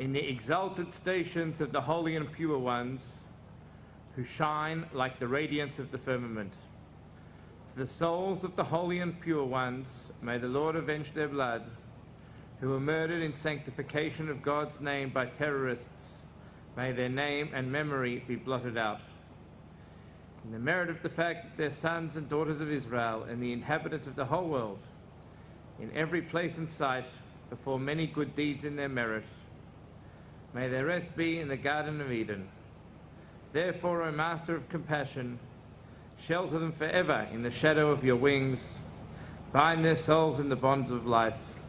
in the exalted stations of the holy and pure ones, who shine like the radiance of the firmament. To the souls of the holy and pure ones, may the Lord avenge their blood, who were murdered in sanctification of God's name by terrorists. May their name and memory be blotted out. In the merit of the fact that their sons and daughters of Israel and the inhabitants of the whole world, in every place and sight, perform many good deeds in their merit, may their rest be in the Garden of Eden. Therefore, O Master of compassion, shelter them forever in the shadow of your wings, bind their souls in the bonds of life.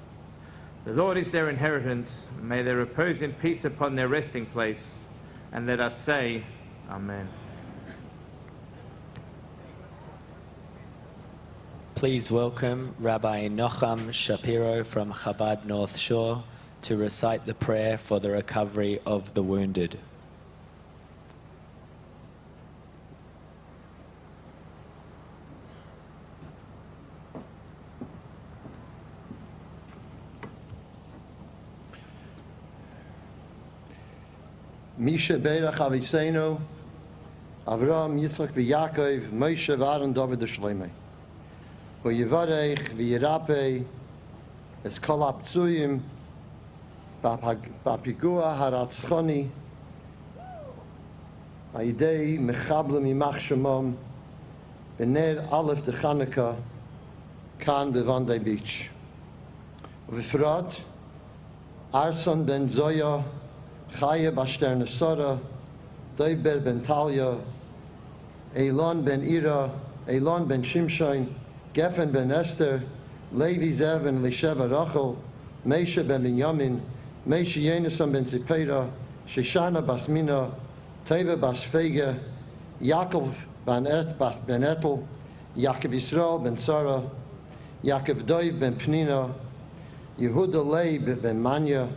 The Lord is their inheritance, and may they repose in peace upon their resting place, and let us say, Amen. Please welcome Rabbi Nocham Shapiro from Chabad North Shore to recite the prayer for the recovery of the wounded. Misha Berach Aviseinu, Avraham, Yitzchak, Yaakov, Moshe, Aaron, David, Shlomo. V'yivarech, v'yirapei, es kol haptsuyim, b'pigua haratzchoni, ha'idei mechablim yimach shemom, b'ner Aleph de Chanukah, kan b'Vandai Beach. V'frot, Arson ben Zoya, Chaya Bashter Nesora, Doiber ben Talia, Elon ben Ira, Elon ben Shimshon, Geffen ben Esther, Levi Zev and Lisheva Rachel, Mesha ben Binyamin, Mesha Yenisam ben Zipera, Shoshana bas Mina, Teva bas Fege, Yaakov ben Etel, Yaakov Yisrael ben Sarah, Yaakov Doiv ben Pnina, Yehuda Leib ben Manya,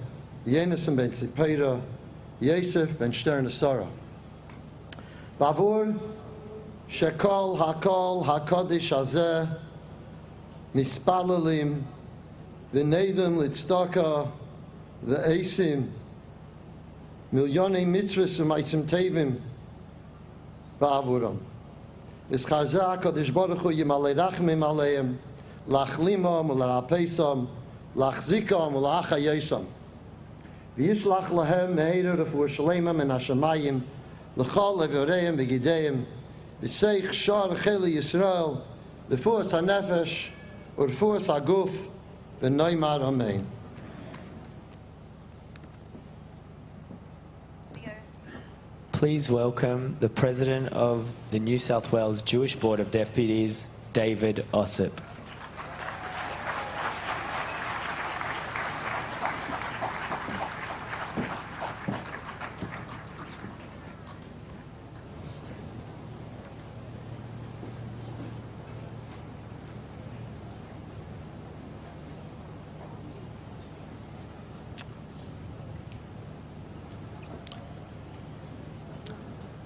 Yenisam ben Zipera, Yosef ben Stern Sarah. Bavur Shekol Hakol Hakodish Hazeh Mispalalim V'Nedim Litzdaka V'Esim Milyonei Mitzvahs U'Maitzim Tevim Ba'avuram V'Schazah HaKadosh Baruch Hu Yimalei Rachmim Aleim Lachlimam U'La'apeisam Lachzikam U'La'achayesam V'Yishlach Lahem Me'era Refuah Shleimah Min HaShamayim L'chol Levoreim V'Gideim V'Seich Shar Cheli Yisrael Refuas HaNefesh U'Refuas HaGuf V'Noimar Amen. Please welcome the President of the New South Wales Jewish Board of Deputies, David Ossip.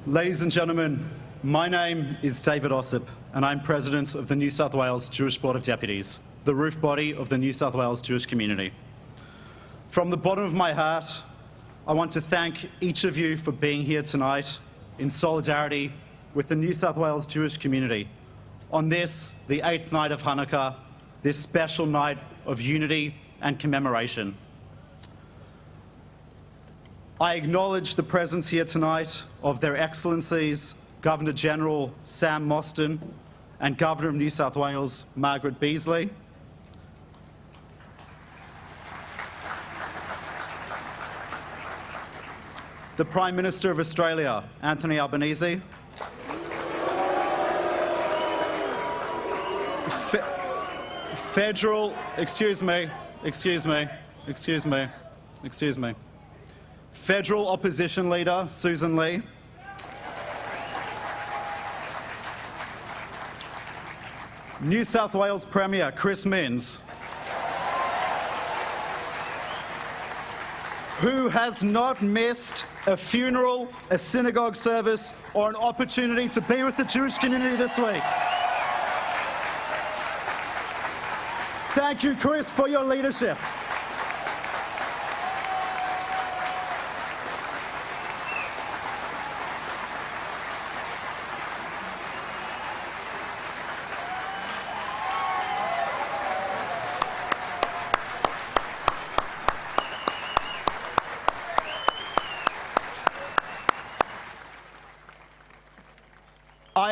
Ladies and gentlemen, my name is David Ossip, and I'm President of the New South Wales Jewish Board of Deputies, the roof body of the New South Wales Jewish community. From the bottom of my heart, I want to thank each of you for being here tonight in solidarity with the New South Wales Jewish community on this, the 8th night of Hanukkah, this special night of unity and commemoration. I acknowledge the presence here tonight of Their Excellencies Governor-General Sam Mostyn and Governor of New South Wales Margaret Beasley. The Prime Minister of Australia, Anthony Albanese. Federal Opposition Leader Susan Lee. New South Wales Premier Chris Minns, who has not missed a funeral, a synagogue service, or an opportunity to be with the Jewish community this week. Thank you, Chris, for your leadership.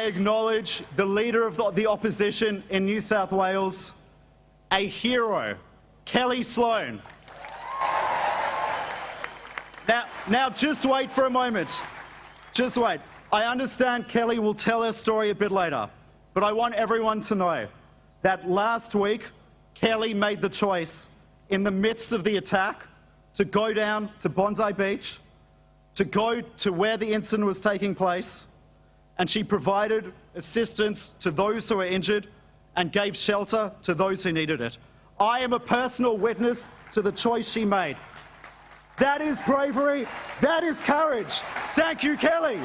acknowledge the Leader of the Opposition in New South Wales, a hero, Kelly Sloan. Now just wait for a moment. Just wait. I understand Kelly will tell her story a bit later, but I want everyone to know that last week, Kelly made the choice in the midst of the attack to go down to Bondi Beach, to go to where the incident was taking place, and she provided assistance to those who were injured and gave shelter to those who needed it. I am a personal witness to the choice she made. That is bravery, that is courage. Thank you, Kelly.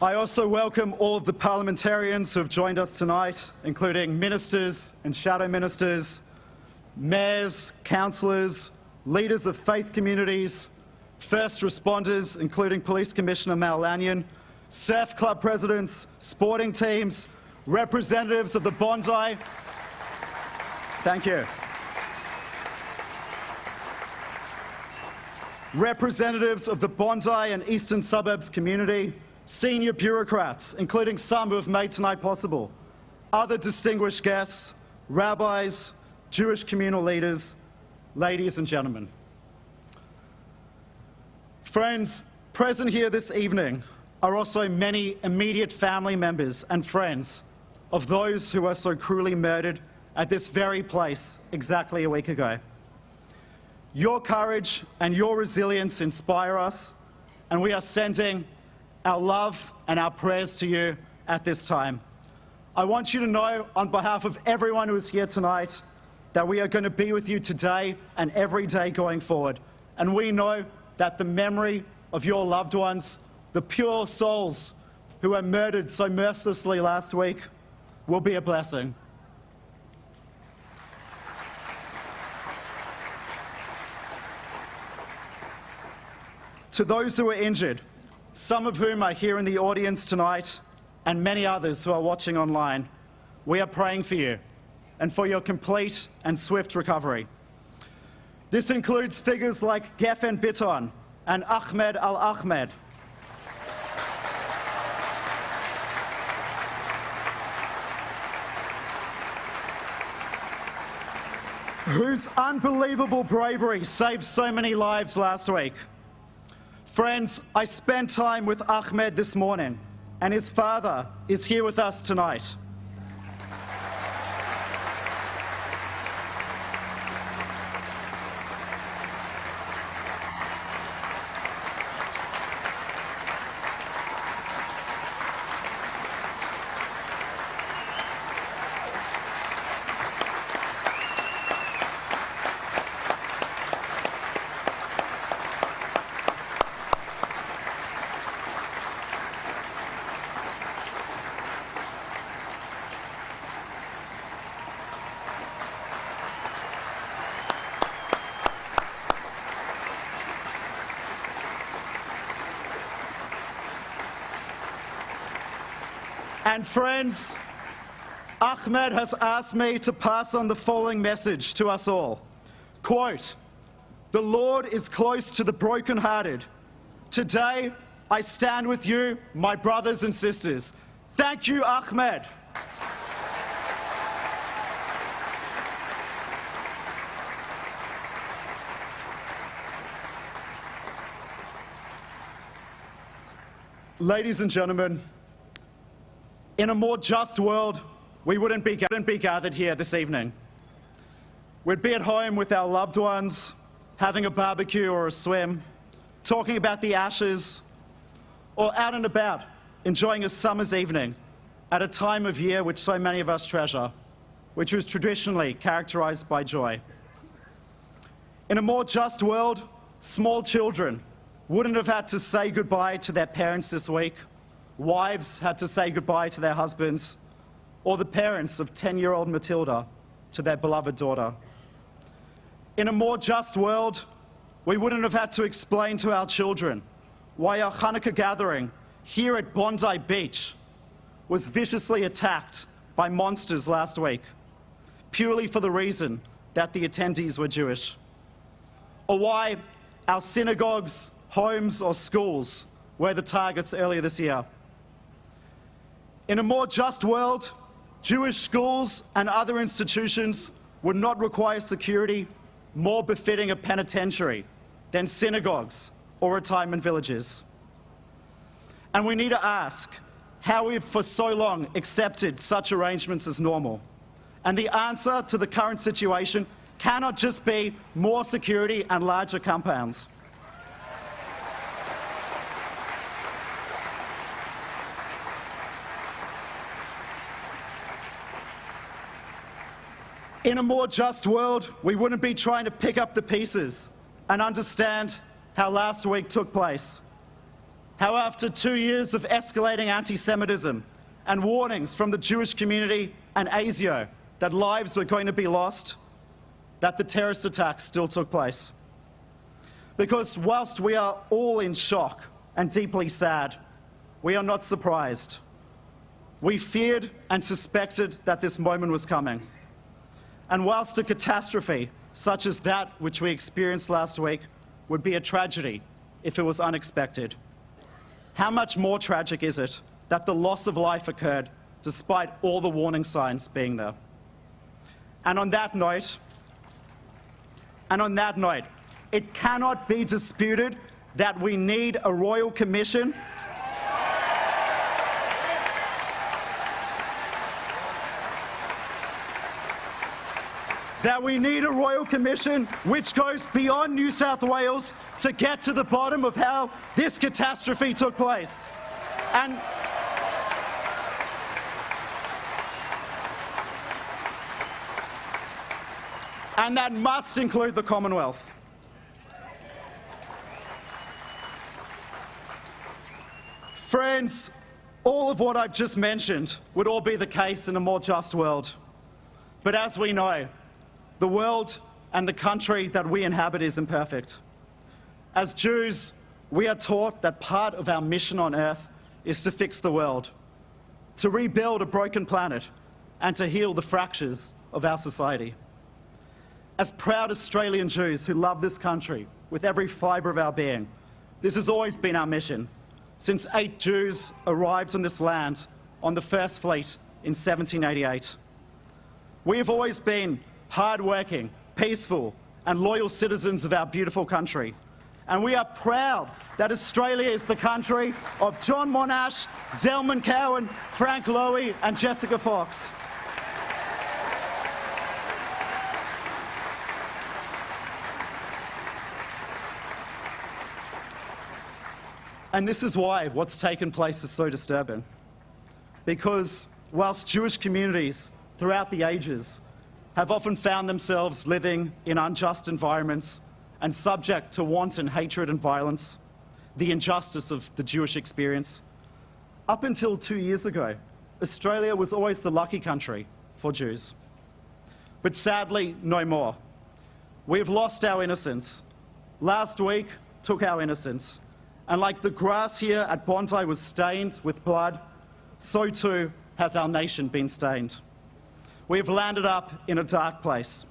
I also welcome all of the parliamentarians who have joined us tonight, including ministers and shadow ministers, mayors, councillors, leaders of faith communities, first responders, including Police Commissioner Mal Lanyon, surf club presidents, sporting teams, representatives of the Bondi. Thank you. Representatives of the Bondi and Eastern Suburbs community, senior bureaucrats, including some who have made tonight possible, other distinguished guests, rabbis, Jewish communal leaders, ladies and gentlemen. Friends, present here this evening are also many immediate family members and friends of those who were so cruelly murdered at this very place exactly a week ago. Your courage and your resilience inspire us, and we are sending our love and our prayers to you at this time. I want you to know, on behalf of everyone who is here tonight, that we are going to be with you today and every day going forward. And we know that the memory of your loved ones, the pure souls who were murdered so mercilessly last week, will be a blessing. To those who are injured, some of whom are here in the audience tonight, and many others who are watching online, we are praying for you and for your complete and swift recovery. This includes figures like Geffen Bitton and Ahmed Al-Ahmed, whose unbelievable bravery saved so many lives last week. Friends, I spent time with Ahmed this morning, and his father is here with us tonight. And friends, Ahmed has asked me to pass on the following message to us all. Quote, "The Lord is close to the brokenhearted. Today, I stand with you, my brothers and sisters." Thank you, Ahmed. Ladies and gentlemen, in a more just world, we wouldn't be gathered here this evening. We'd be at home with our loved ones, having a barbecue or a swim, talking about the ashes, or out and about, enjoying a summer's evening at a time of year which so many of us treasure, which was traditionally characterized by joy. In a more just world, small children wouldn't have had to say goodbye to their parents this week. Wives had to say goodbye to their husbands, or the parents of 10-year-old Matilda to their beloved daughter. In a more just world, we wouldn't have had to explain to our children why our Hanukkah gathering here at Bondi Beach was viciously attacked by monsters last week, purely for the reason that the attendees were Jewish. Or why our synagogues, homes, or schools were the targets earlier this year. In a more just world, Jewish schools and other institutions would not require security more befitting a penitentiary than synagogues or retirement villages. And we need to ask how we've for so long accepted such arrangements as normal. And the answer to the current situation cannot just be more security and larger compounds. In a more just world, we wouldn't be trying to pick up the pieces and understand how last week took place. How after 2 years of escalating anti-Semitism and warnings from the Jewish community and ASIO that lives were going to be lost, that the terrorist attacks still took place. Because whilst we are all in shock and deeply sad, we are not surprised. We feared and suspected that this moment was coming. And whilst a catastrophe such as that which we experienced last week would be a tragedy if it was unexpected, how much more tragic is it that the loss of life occurred despite all the warning signs being there? And on that note, it cannot be disputed that we need a royal commission which goes beyond New South Wales to get to the bottom of how this catastrophe took place. And that must include the Commonwealth. Friends, all of what I've just mentioned would all be the case in a more just world. But as we know, the world and the country that we inhabit is imperfect. As Jews, we are taught that part of our mission on earth is to fix the world, to rebuild a broken planet, and to heal the fractures of our society. As proud Australian Jews who love this country with every fibre of our being, this has always been our mission, since 8 Jews arrived on this land on the First Fleet in 1788. We have always been hard-working, peaceful, and loyal citizens of our beautiful country. And we are proud that Australia is the country of John Monash, Zelman Cowan, Frank Lowy, and Jessica Fox. And this is why what's taken place is so disturbing. Because whilst Jewish communities throughout the ages have often found themselves living in unjust environments and subject to wanton hatred and violence, the injustice of the Jewish experience, up until 2 years ago, Australia was always the lucky country for Jews. But sadly, no more. We've lost our innocence. Last week took our innocence. And like the grass here at Bondi was stained with blood, so too has our nation been stained. We've landed up in a dark place.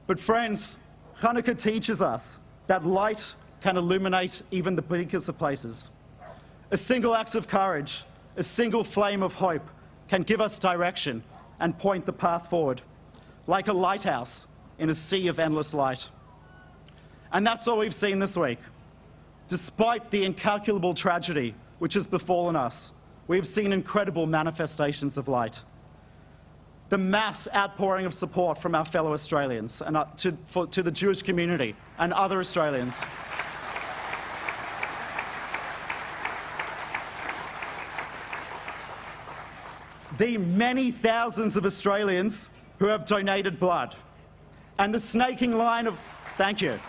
But friends, Hanukkah teaches us that light can illuminate even the bleakest of places. A single act of courage, a single flame of hope can give us direction and point the path forward, like a lighthouse in a sea of endless light. And that's all we've seen this week. Despite the incalculable tragedy which has befallen us, we've seen incredible manifestations of light. The mass outpouring of support from our fellow Australians and to the Jewish community and other Australians. The many thousands of Australians who have donated blood, and the snaking line of, thank you,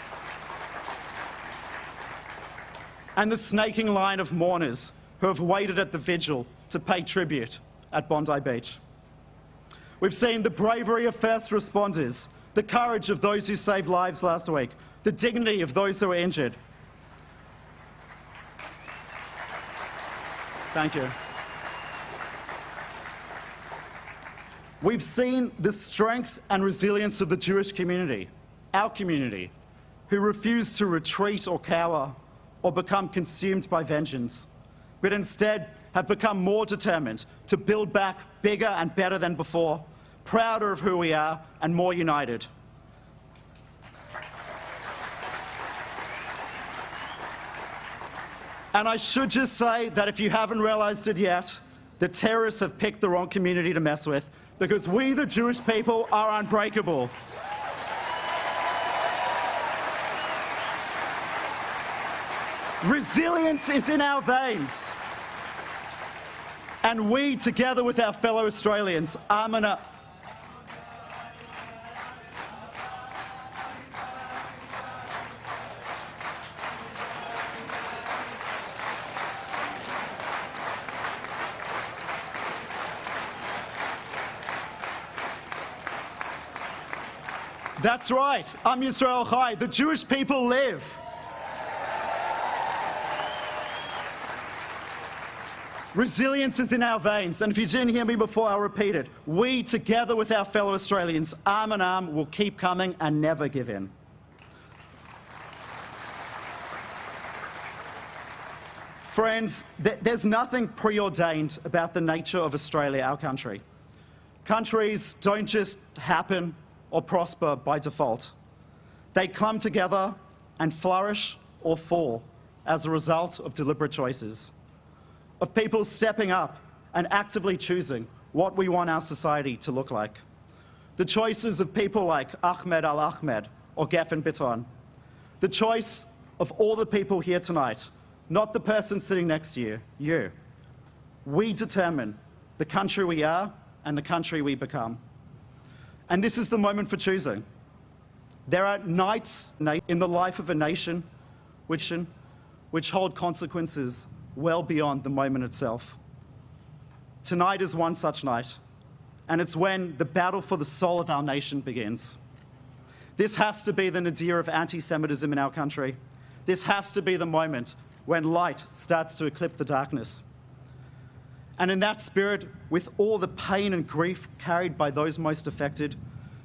and the snaking line of mourners who have waited at the vigil to pay tribute at Bondi Beach. We've seen the bravery of first responders, the courage of those who saved lives last week, the dignity of those who were injured. Thank you. We've seen the strength and resilience of the Jewish community, our community, who refuse to retreat or cower or become consumed by vengeance, but instead have become more determined to build back bigger and better than before, prouder of who we are and more united. And I should just say that if you haven't realized it yet, the terrorists have picked the wrong community to mess with, because we, the Jewish people, are unbreakable. Resilience is in our veins. And we, together with our fellow Australians, arm in arm. That's right, Am Yisrael Chai, the Jewish people live. Resilience is in our veins, and if you didn't hear me before, I'll repeat it. We, together with our fellow Australians, arm in arm, will keep coming and never give in. Friends, there's nothing preordained about the nature of Australia, our country. Countries don't just happen or prosper by default. They come together and flourish or fall as a result of deliberate choices, of people stepping up and actively choosing what we want our society to look like. The choices of people like Ahmed Al-Ahmed or Geffen Bitton. The choice of all the people here tonight, not the person sitting next to you, you. We determine the country we are and the country we become. And this is the moment for choosing. There are nights in the life of a nation which hold consequences well beyond the moment itself. Tonight is one such night, and it's when the battle for the soul of our nation begins. This has to be the nadir of anti-Semitism in our country. This has to be the moment when light starts to eclipse the darkness. And in that spirit, with all the pain and grief carried by those most affected,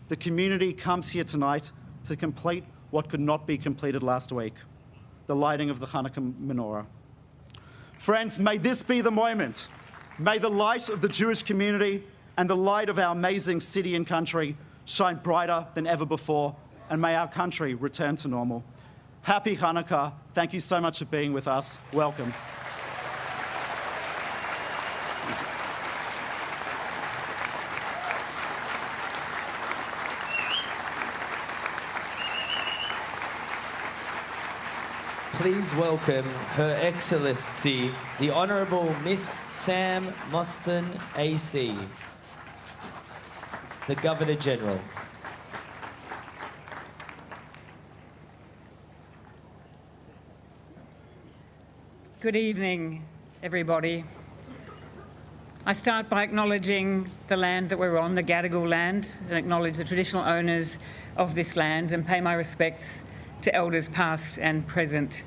the community comes here tonight to complete what could not be completed last week, the lighting of the Hanukkah menorah. Friends, may this be the moment. May the light of the Jewish community and the light of our amazing city and country shine brighter than ever before, and may our country return to normal. Happy Hanukkah. Thank you so much for being with us. Welcome. Please welcome Her Excellency, the Honourable Miss Sam Mostyn AC, the Governor-General. Good evening, everybody. I start by acknowledging the land that we're on, the Gadigal land, and acknowledge the traditional owners of this land and pay my respects to elders past and present.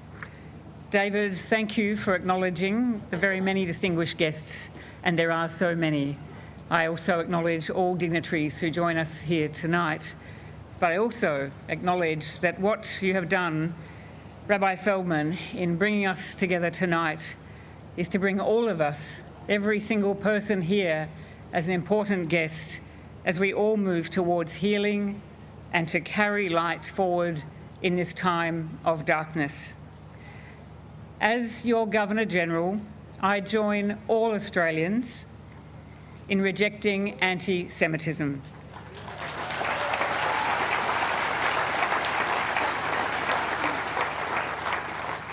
David, thank you for acknowledging the very many distinguished guests, and there are so many. I also acknowledge all dignitaries who join us here tonight, but I also acknowledge that what you have done, Rabbi Feldman, in bringing us together tonight is to bring all of us, every single person here, as an important guest as we all move towards healing and to carry light forward in this time of darkness. As your Governor-General, I join all Australians in rejecting anti-Semitism.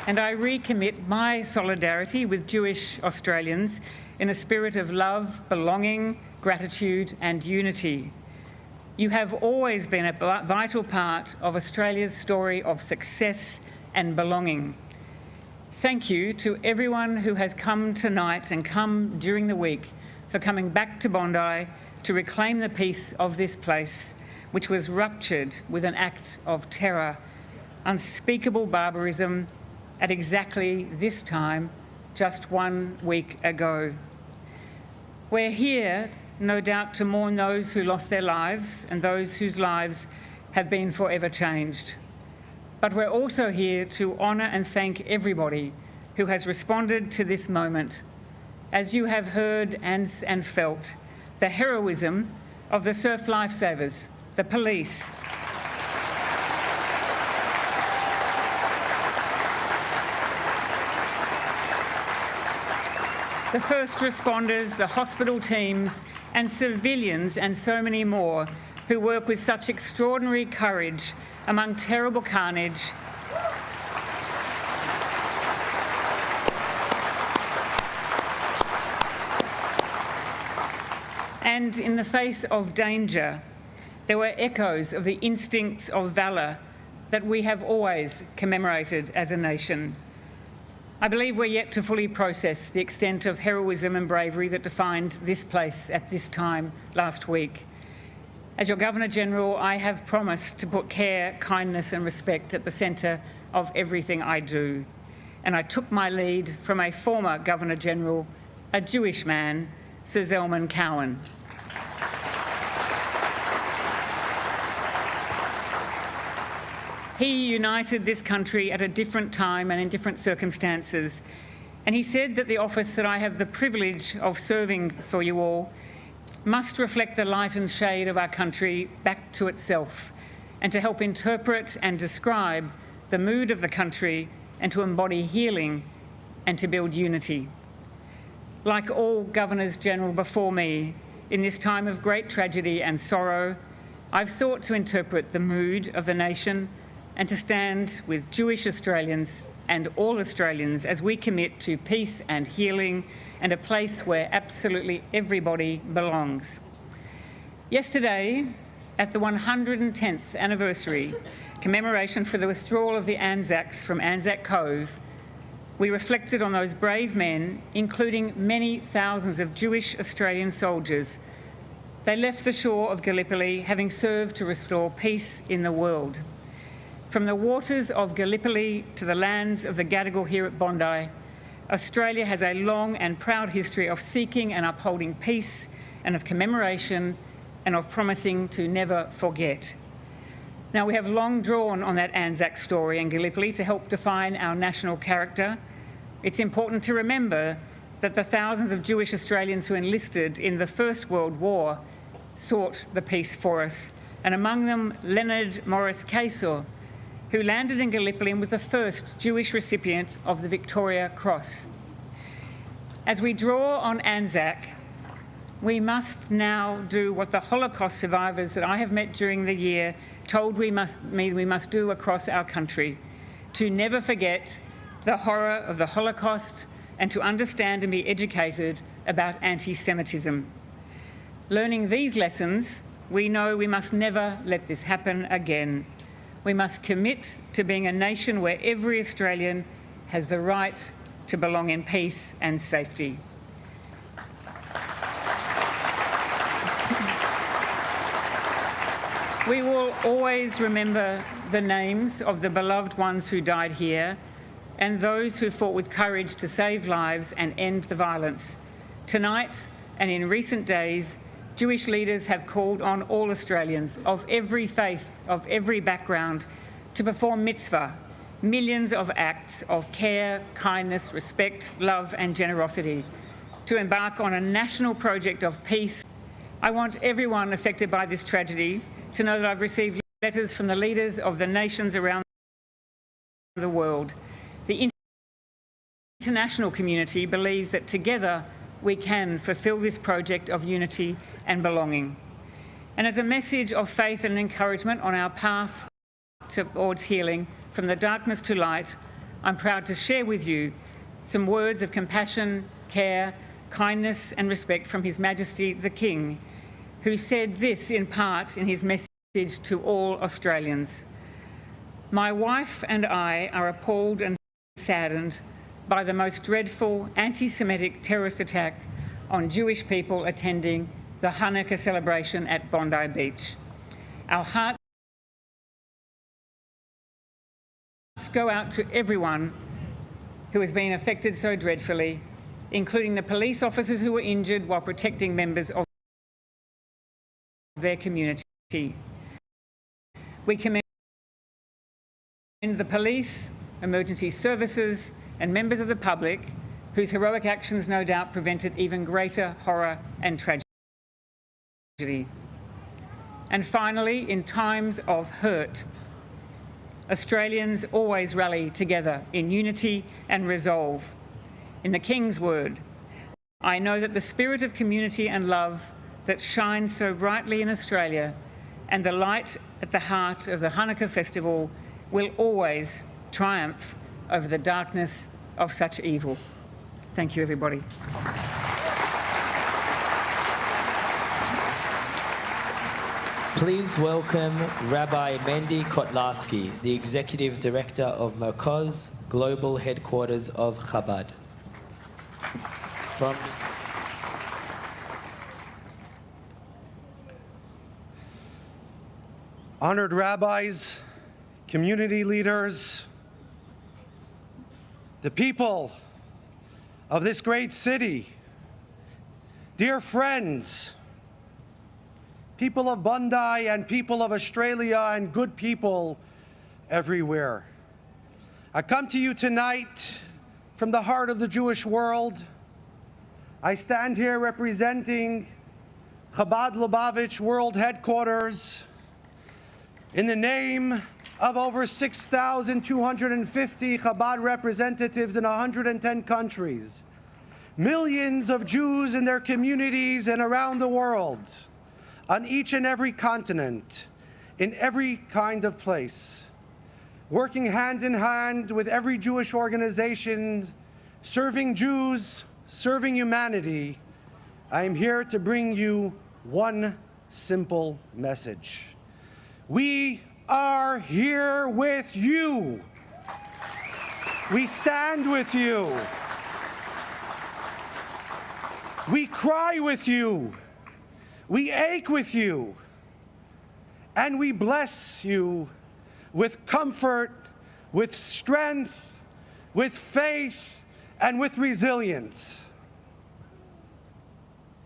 And I recommit my solidarity with Jewish Australians in a spirit of love, belonging, gratitude and unity. You have always been a vital part of Australia's story of success and belonging. Thank you to everyone who has come tonight and come during the week for coming back to Bondi to reclaim the peace of this place, which was ruptured with an act of terror, unspeakable barbarism at exactly this time, just 1 week ago. We're here, no doubt, to mourn those who lost their lives and those whose lives have been forever changed. But we're also here to honour and thank everybody who has responded to this moment. As you have heard and felt, the heroism of the surf lifesavers, the police, the first responders, the hospital teams, and civilians, and so many more who work with such extraordinary courage among terrible carnage. And in the face of danger, there were echoes of the instincts of valour that we have always commemorated as a nation. I believe we're yet to fully process the extent of heroism and bravery that defined this place at this time last week. As your Governor-General, I have promised to put care, kindness and respect at the centre of everything I do. And I took my lead from a former Governor-General, a Jewish man, Sir Zalman Cowan. He united this country at a different time and in different circumstances. And he said that the office that I have the privilege of serving for you all must reflect the light and shade of our country back to itself, and to help interpret and describe the mood of the country, and to embody healing and to build unity. Like all Governors-General before me, in this time of great tragedy and sorrow, I've sought to interpret the mood of the nation and to stand with Jewish Australians and all Australians as we commit to peace and healing and a place where absolutely everybody belongs. Yesterday, at the 110th anniversary commemoration for the withdrawal of the Anzacs from Anzac Cove, we reflected on those brave men, including many thousands of Jewish Australian soldiers. They left the shore of Gallipoli having served to restore peace in the world. From the waters of Gallipoli to the lands of the Gadigal here at Bondi, Australia has a long and proud history of seeking and upholding peace, and of commemoration, and of promising to never forget. Now, we have long drawn on that Anzac story in Gallipoli to help define our national character. It's important to remember that the thousands of Jewish Australians who enlisted in the First World War sought the peace for us, and among them Leonard Morris Kaysor, who landed in Gallipoli and was the first Jewish recipient of the Victoria Cross. As we draw on Anzac, we must now do what the Holocaust survivors that I have met during the year told we must do across our country: to never forget the horror of the Holocaust and to understand and be educated about anti-Semitism. Learning these lessons, we know we must never let this happen again. We must commit to being a nation where every Australian has the right to belong in peace and safety. We will always remember the names of the beloved ones who died here and those who fought with courage to save lives and end the violence. Tonight and in recent days, Jewish leaders have called on all Australians of every faith, of every background, to perform mitzvah, millions of acts of care, kindness, respect, love and generosity, to embark on a national project of peace. I want everyone affected by this tragedy to know that I've received letters from the leaders of the nations around the world. The international community believes that together we can fulfil this project of unity and belonging. And as a message of faith and encouragement on our path towards healing from the darkness to light, I'm proud to share with you some words of compassion, care, kindness and respect from His Majesty the King, who said this in part in his message to all Australians. My wife and I are appalled and saddened by the most dreadful anti-Semitic terrorist attack on Jewish people attending the Hanukkah celebration at Bondi Beach. Our hearts go out to everyone who has been affected so dreadfully, including the police officers who were injured while protecting members of their community. We commend the police, emergency services, and members of the public whose heroic actions no doubt prevented even greater horror and tragedy. And finally, in times of hurt, Australians always rally together in unity and resolve. In the King's word, I know that the spirit of community and love that shines so brightly in Australia and the light at the heart of the Hanukkah festival will always triumph over the darkness of such evil. Thank you, everybody. Please welcome Rabbi Mendy Kotlarski, the Executive Director of Merkoz, Global Headquarters of Chabad. Honored rabbis, community leaders, the people of this great city, dear friends, people of Bondi and people of Australia and good people everywhere. I come to you tonight from the heart of the Jewish world. I stand here representing Chabad Lubavitch World Headquarters in the name of over 6,250 Chabad representatives in 110 countries, millions of Jews in their communities and around the world, on each and every continent, in every kind of place, working hand in hand with every Jewish organization, serving Jews, serving humanity. I am here to bring you one simple message. We are here with you. We stand with you. We cry with you. We ache with you. And we bless you with comfort, with strength, with faith, and with resilience.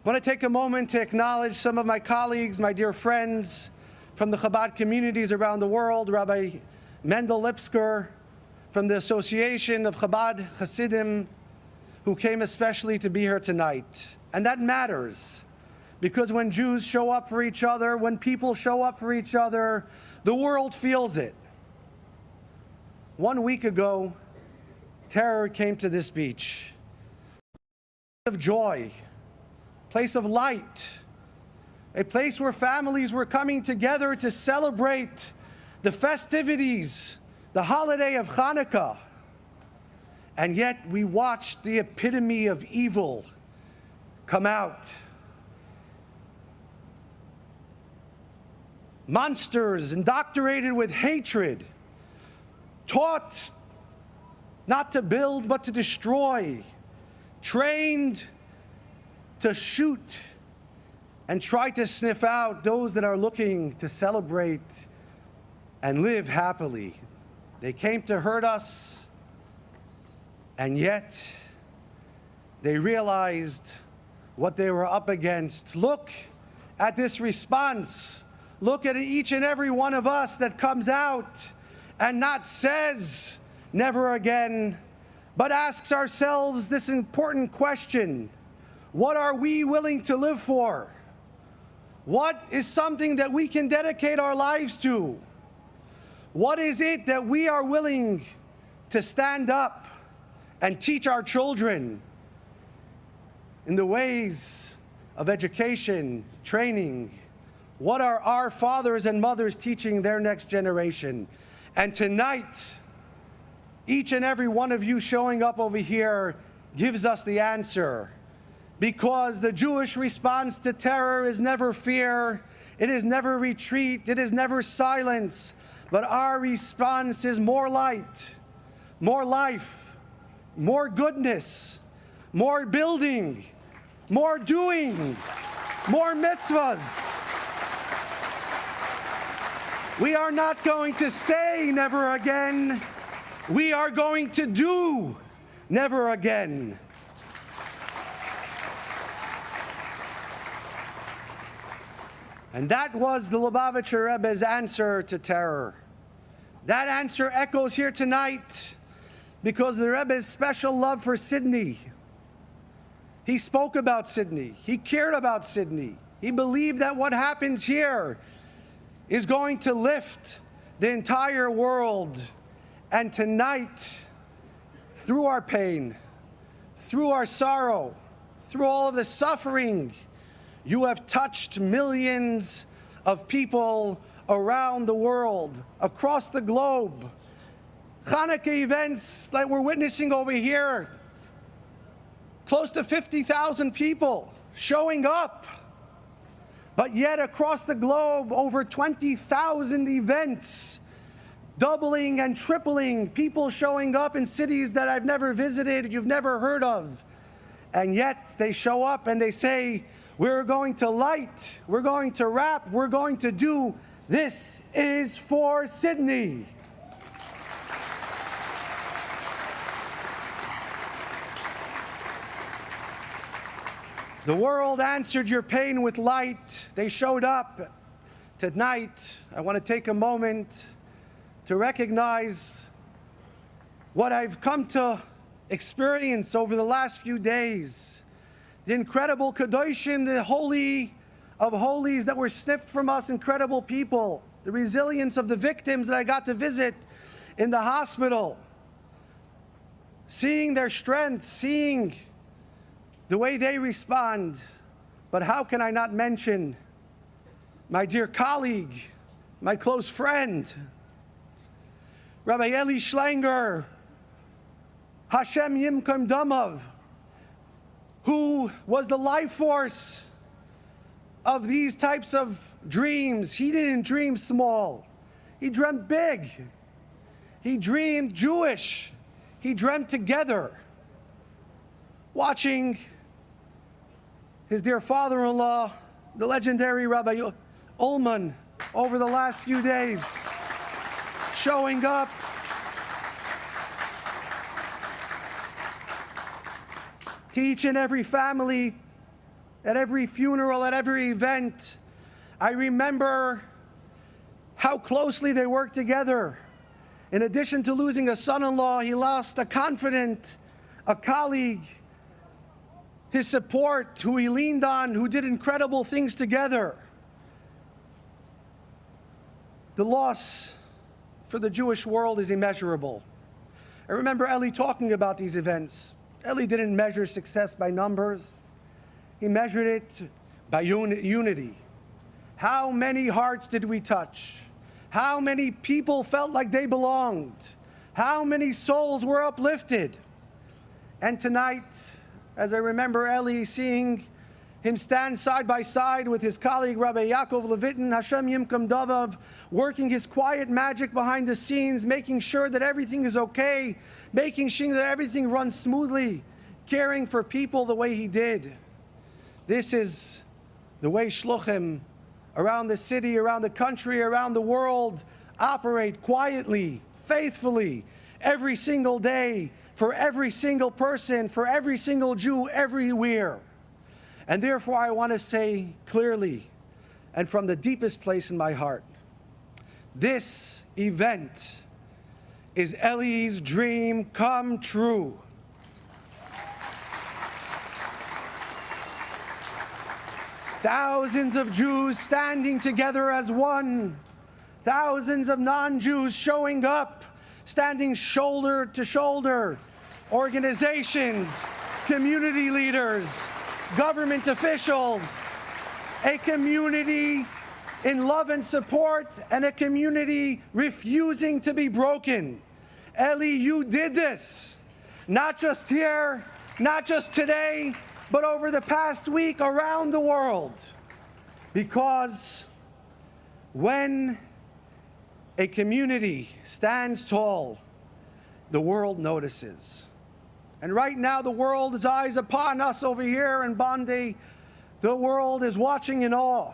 I want to take a moment to acknowledge some of my colleagues, my dear friends from the Chabad communities around the world, Rabbi Mendel Lipsker from the Association of Chabad Hasidim, who came especially to be here tonight. And that matters, because when Jews show up for each other, when people show up for each other, the world feels it. 1 week ago, terror came to this beach. A place of joy, place of light, a place where families were coming together to celebrate the festivities, the holiday of Hanukkah. And yet we watched the epitome of evil come out. Monsters indoctrinated with hatred, taught not to build but to destroy, trained to shoot and try to sniff out those that are looking to celebrate and live happily. They came to hurt us, and yet they realized what they were up against. Look at this response. Look at each and every one of us that comes out and not says never again, but asks ourselves this important question: what are we willing to live for? What is something that we can dedicate our lives to? What is it that we are willing to stand up and teach our children in the ways of education, training? What are our fathers and mothers teaching their next generation? And tonight, each and every one of you showing up over here gives us the answer. Because the Jewish response to terror is never fear, it is never retreat, it is never silence, but our response is more light, more life, more goodness, more building, more doing, more mitzvahs. We are not going to say never again. We are going to do never again. And that was the Lubavitcher Rebbe's answer to terror. That answer echoes here tonight because of the Rebbe's special love for Sydney. He spoke about Sydney. He cared about Sydney. He believed that what happens here is going to lift the entire world. And tonight, through our pain, through our sorrow, through all of the suffering, you have touched millions of people around the world, across the globe. Hanukkah events like we're witnessing over here, close to 50,000 people showing up. But yet across the globe, over 20,000 events, doubling and tripling, people showing up in cities that I've never visited, you've never heard of. And yet they show up and they say, we're going to light, we're going to rap, we're going to do. This is for Sydney. The world answered your pain with light. They showed up. Tonight, I want to take a moment to recognize what I've come to experience over the last few days. The incredible Kedoshim, the holy of holies that were sniffed from us, incredible people. The resilience of the victims that I got to visit in the hospital. Seeing their strength, seeing the way they respond. But how can I not mention my dear colleague, my close friend, Rabbi Eli Schlanger, Hashem Yimkom Damav, who was the life force of these types of dreams. He didn't dream small. He dreamt big. He dreamed Jewish. He dreamt together. Watching his dear father-in-law, the legendary Rabbi Ullman, over the last few days, showing up to each and every family, at every funeral, at every event. I remember how closely they worked together. In addition to losing a son-in-law, he lost a confidant, a colleague, his support, who he leaned on, who did incredible things together. The loss for the Jewish world is immeasurable. I remember Eli talking about these events. Eli didn't measure success by numbers. He measured it by unity. How many hearts did we touch? How many people felt like they belonged? How many souls were uplifted? And tonight, as I remember Eli seeing him stand side by side with his colleague Rabbi Yaakov Levitin, Hashem Yimkom Davav, working his quiet magic behind the scenes, making sure that everything is okay, making sure that everything runs smoothly, caring for people the way he did. This is the way shluchim around the city, around the country, around the world operate quietly, faithfully, every single day, for every single person, for every single Jew, everywhere. And therefore, I want to say clearly, and from the deepest place in my heart, this event is Eli's dream come true. Thousands of Jews standing together as one. Thousands of non-Jews showing up, standing shoulder to shoulder. Organizations, community leaders, government officials, a community in love and support, and a community refusing to be broken. Eli, you did this. Not just here, not just today, but over the past week around the world. Because when a community stands tall, the world notices. And right now the world's eyes upon us over here in Bondi The world is watching in awe.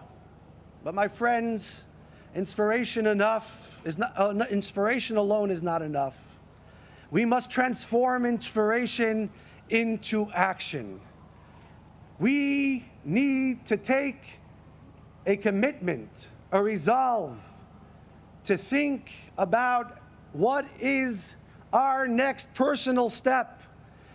But my friends, inspiration alone is not enough. We must transform inspiration into action. We need to take a commitment, a resolve, to think about what is our next personal step.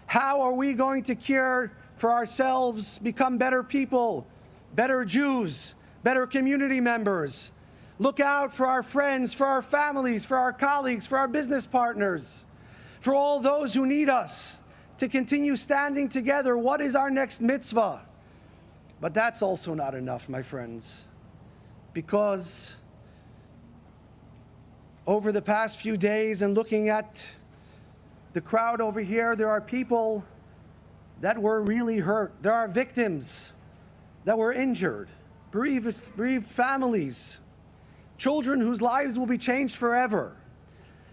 How are we going to care for ourselves, become better people, better Jews, better community members, look out for our friends, for our families, for our colleagues, for our business partners, for all those who need us to continue standing together. What is our next mitzvah? But that's also not enough, my friends, because over the past few days and looking at the crowd over here, there are people that were really hurt. There are victims that were injured, bereaved families, children whose lives will be changed forever.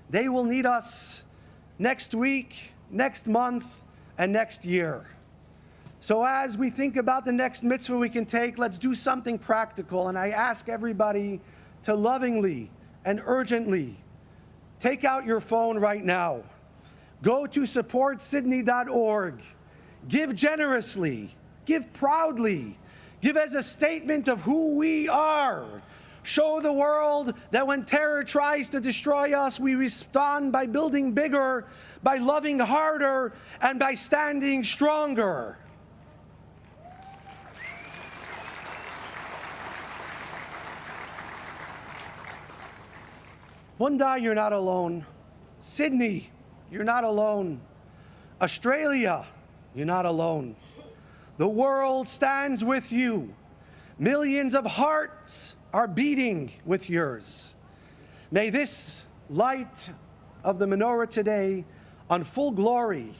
They will need us next week, next month, and next year. So as we think about the next mitzvah we can take, let's do something practical. And I ask everybody to lovingly and urgently take out your phone right now. Go to supportsydney.org. Give generously. Give proudly. Give as a statement of who we are. Show the world that when terror tries to destroy us, we respond by building bigger, by loving harder, and by standing stronger. Mundai, you're not alone. Sydney, you're not alone. Australia, you're not alone. The world stands with you. Millions of hearts are beating with yours. May this light of the menorah today, on full glory,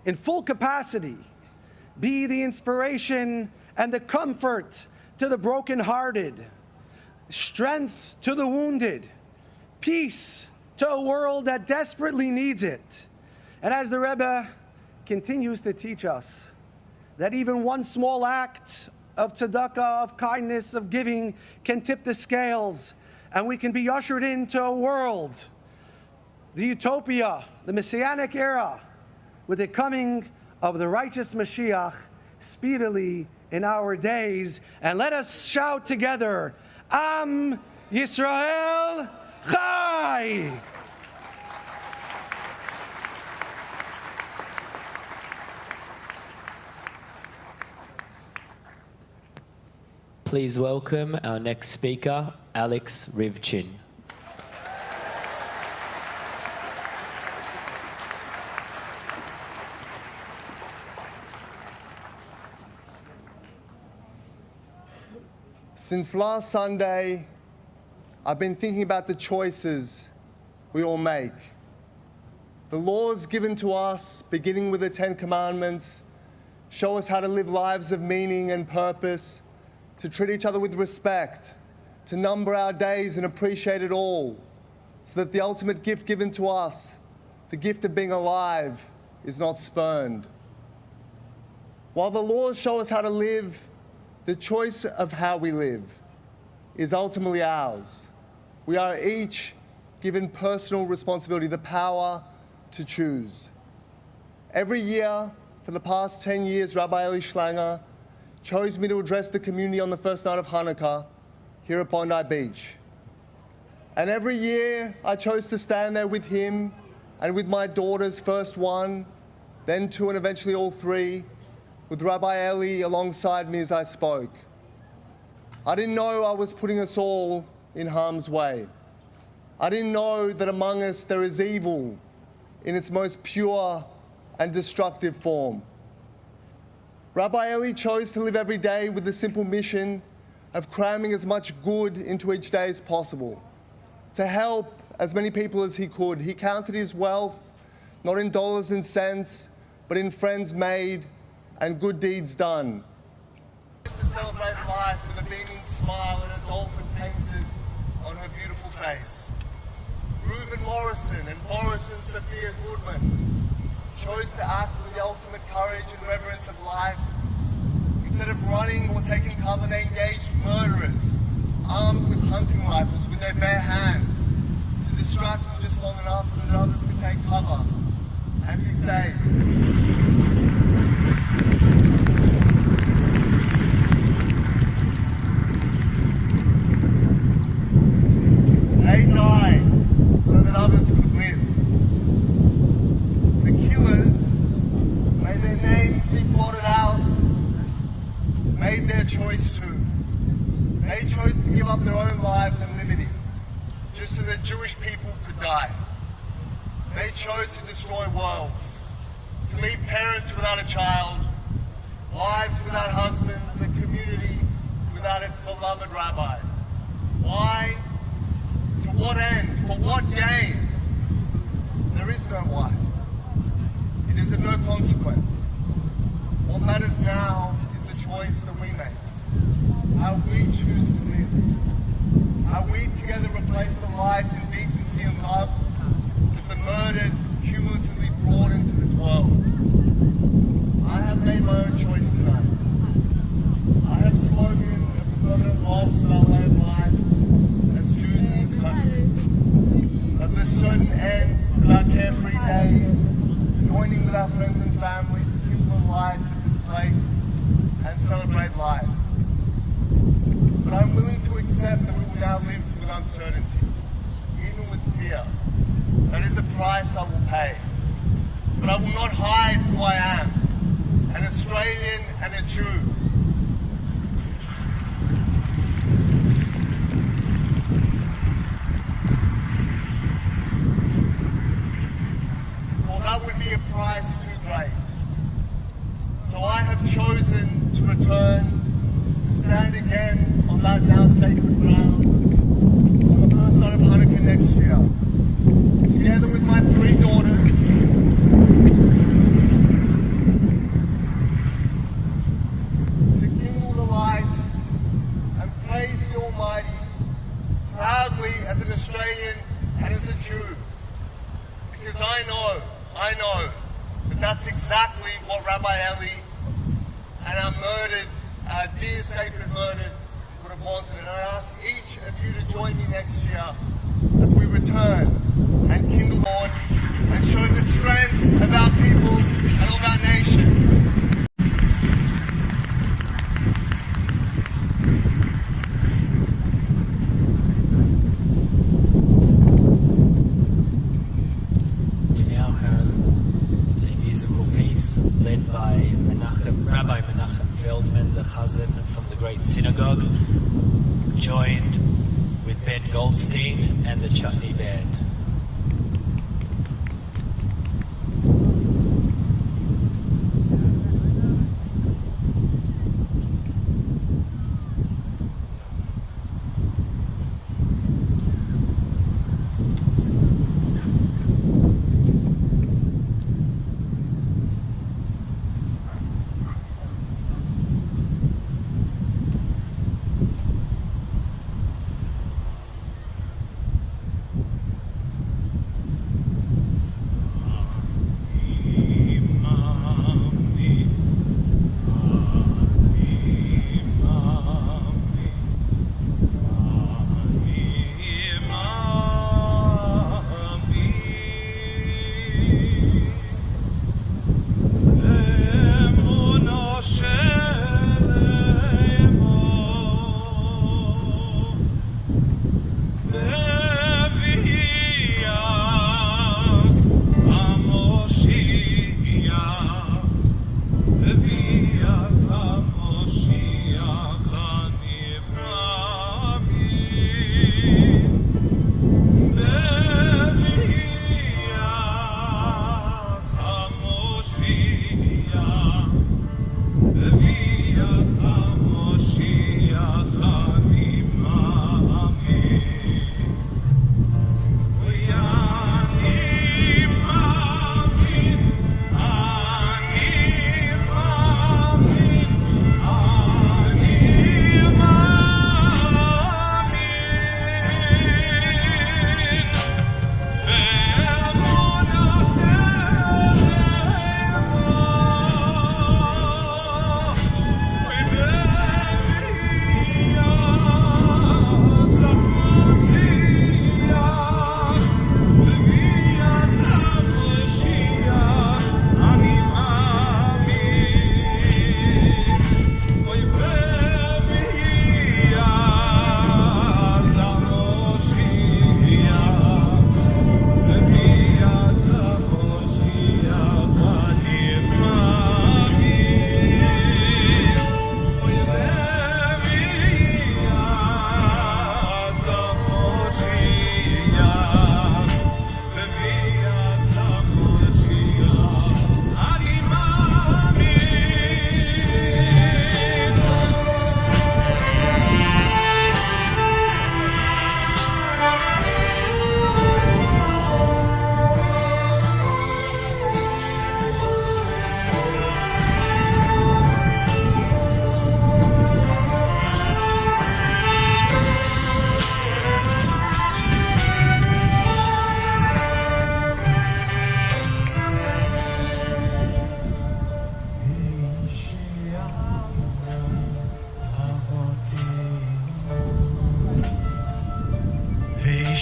in full capacity, be the inspiration and the comfort to the brokenhearted, strength to the wounded, peace to a world that desperately needs it. And as the Rebbe continues to teach us, that even one small act of tzedakah, of kindness, of giving can tip the scales, and we can be ushered into a world, the utopia, the messianic era, with the coming of the righteous Mashiach speedily in our days. And let us shout together, Am Yisrael Chai! Please welcome our next speaker, Alex Rivchin. Since last Sunday, I've been thinking about the choices we all make. The laws given to us, beginning with the 10 Commandments, show us how to live lives of meaning and purpose, to treat each other with respect, to number our days and appreciate it all, so that the ultimate gift given to us, the gift of being alive, is not spurned. While the laws show us how to live, the choice of how we live is ultimately ours. We are each given personal responsibility, the power to choose. Every year, for the past 10 years, Rabbi Eli Schlanger chose me to address the community on the first night of Hanukkah here at Bondi Beach. And every year I chose to stand there with him and with my daughters, first one, then two, and eventually all three, with Rabbi Eli alongside me as I spoke. I didn't know I was putting us all in harm's way. I didn't know that among us there is evil in its most pure and destructive form. Rabbi Eli chose to live every day with the simple mission of cramming as much good into each day as possible, to help as many people as he could. He counted his wealth, not in dollars and cents, but in friends made and good deeds done. To celebrate life with a beaming smile and a dolphin painted on her beautiful face. Reuven Morrison and Boris and Sophia Goodman chose to act with the ultimate courage and reverence of life in Instead of running or taking cover, they engaged murderers, armed with hunting rifles with their bare hands, to distract them just long enough so that others could take cover and be saved. They died so that others could live. The killers made their names be blotted out, made their choice too. They chose to give up their own lives and liberty just so that Jewish people could die. They chose to destroy worlds, to leave parents without a child, wives without husbands, a community without its beloved rabbi. Why? To what end? For what gain? There is no why. It is of no consequence. What matters now is the choice that we make. How we choose to live. How we together replace the lives in decency and love with the murdered cumulatively brought into this world. I have made my own choice tonight. I have spoken of the permanent loss of our way of life as Jews in this country. Of the certain end of our carefree days, joining with our friends and family to kindle the lights of this place and celebrate life. But I'm willing to accept that we will now live with uncertainty, even with fear. That is a price I will pay. But I will not hide who I am, an Australian and a Jew. Well, that would be a price too great. So I have chosen to return, to stand again on that now sacred ground on the first night of Hanukkah next year, together with my 3 daughters, to kindle the lights and praise the Almighty proudly as an Australian and as a Jew, because I know that that's exactly what Rabbi Eli and our dear sacred murdered would have wanted. And I ask each of you to join me next year as we return and kindle on and show the strength of our people and of our nation. We now have a musical piece led by Rabbi Menachem Feldman, the Chazan from the Great Synagogue, joined with Ben Goldstein and the Chutney Band.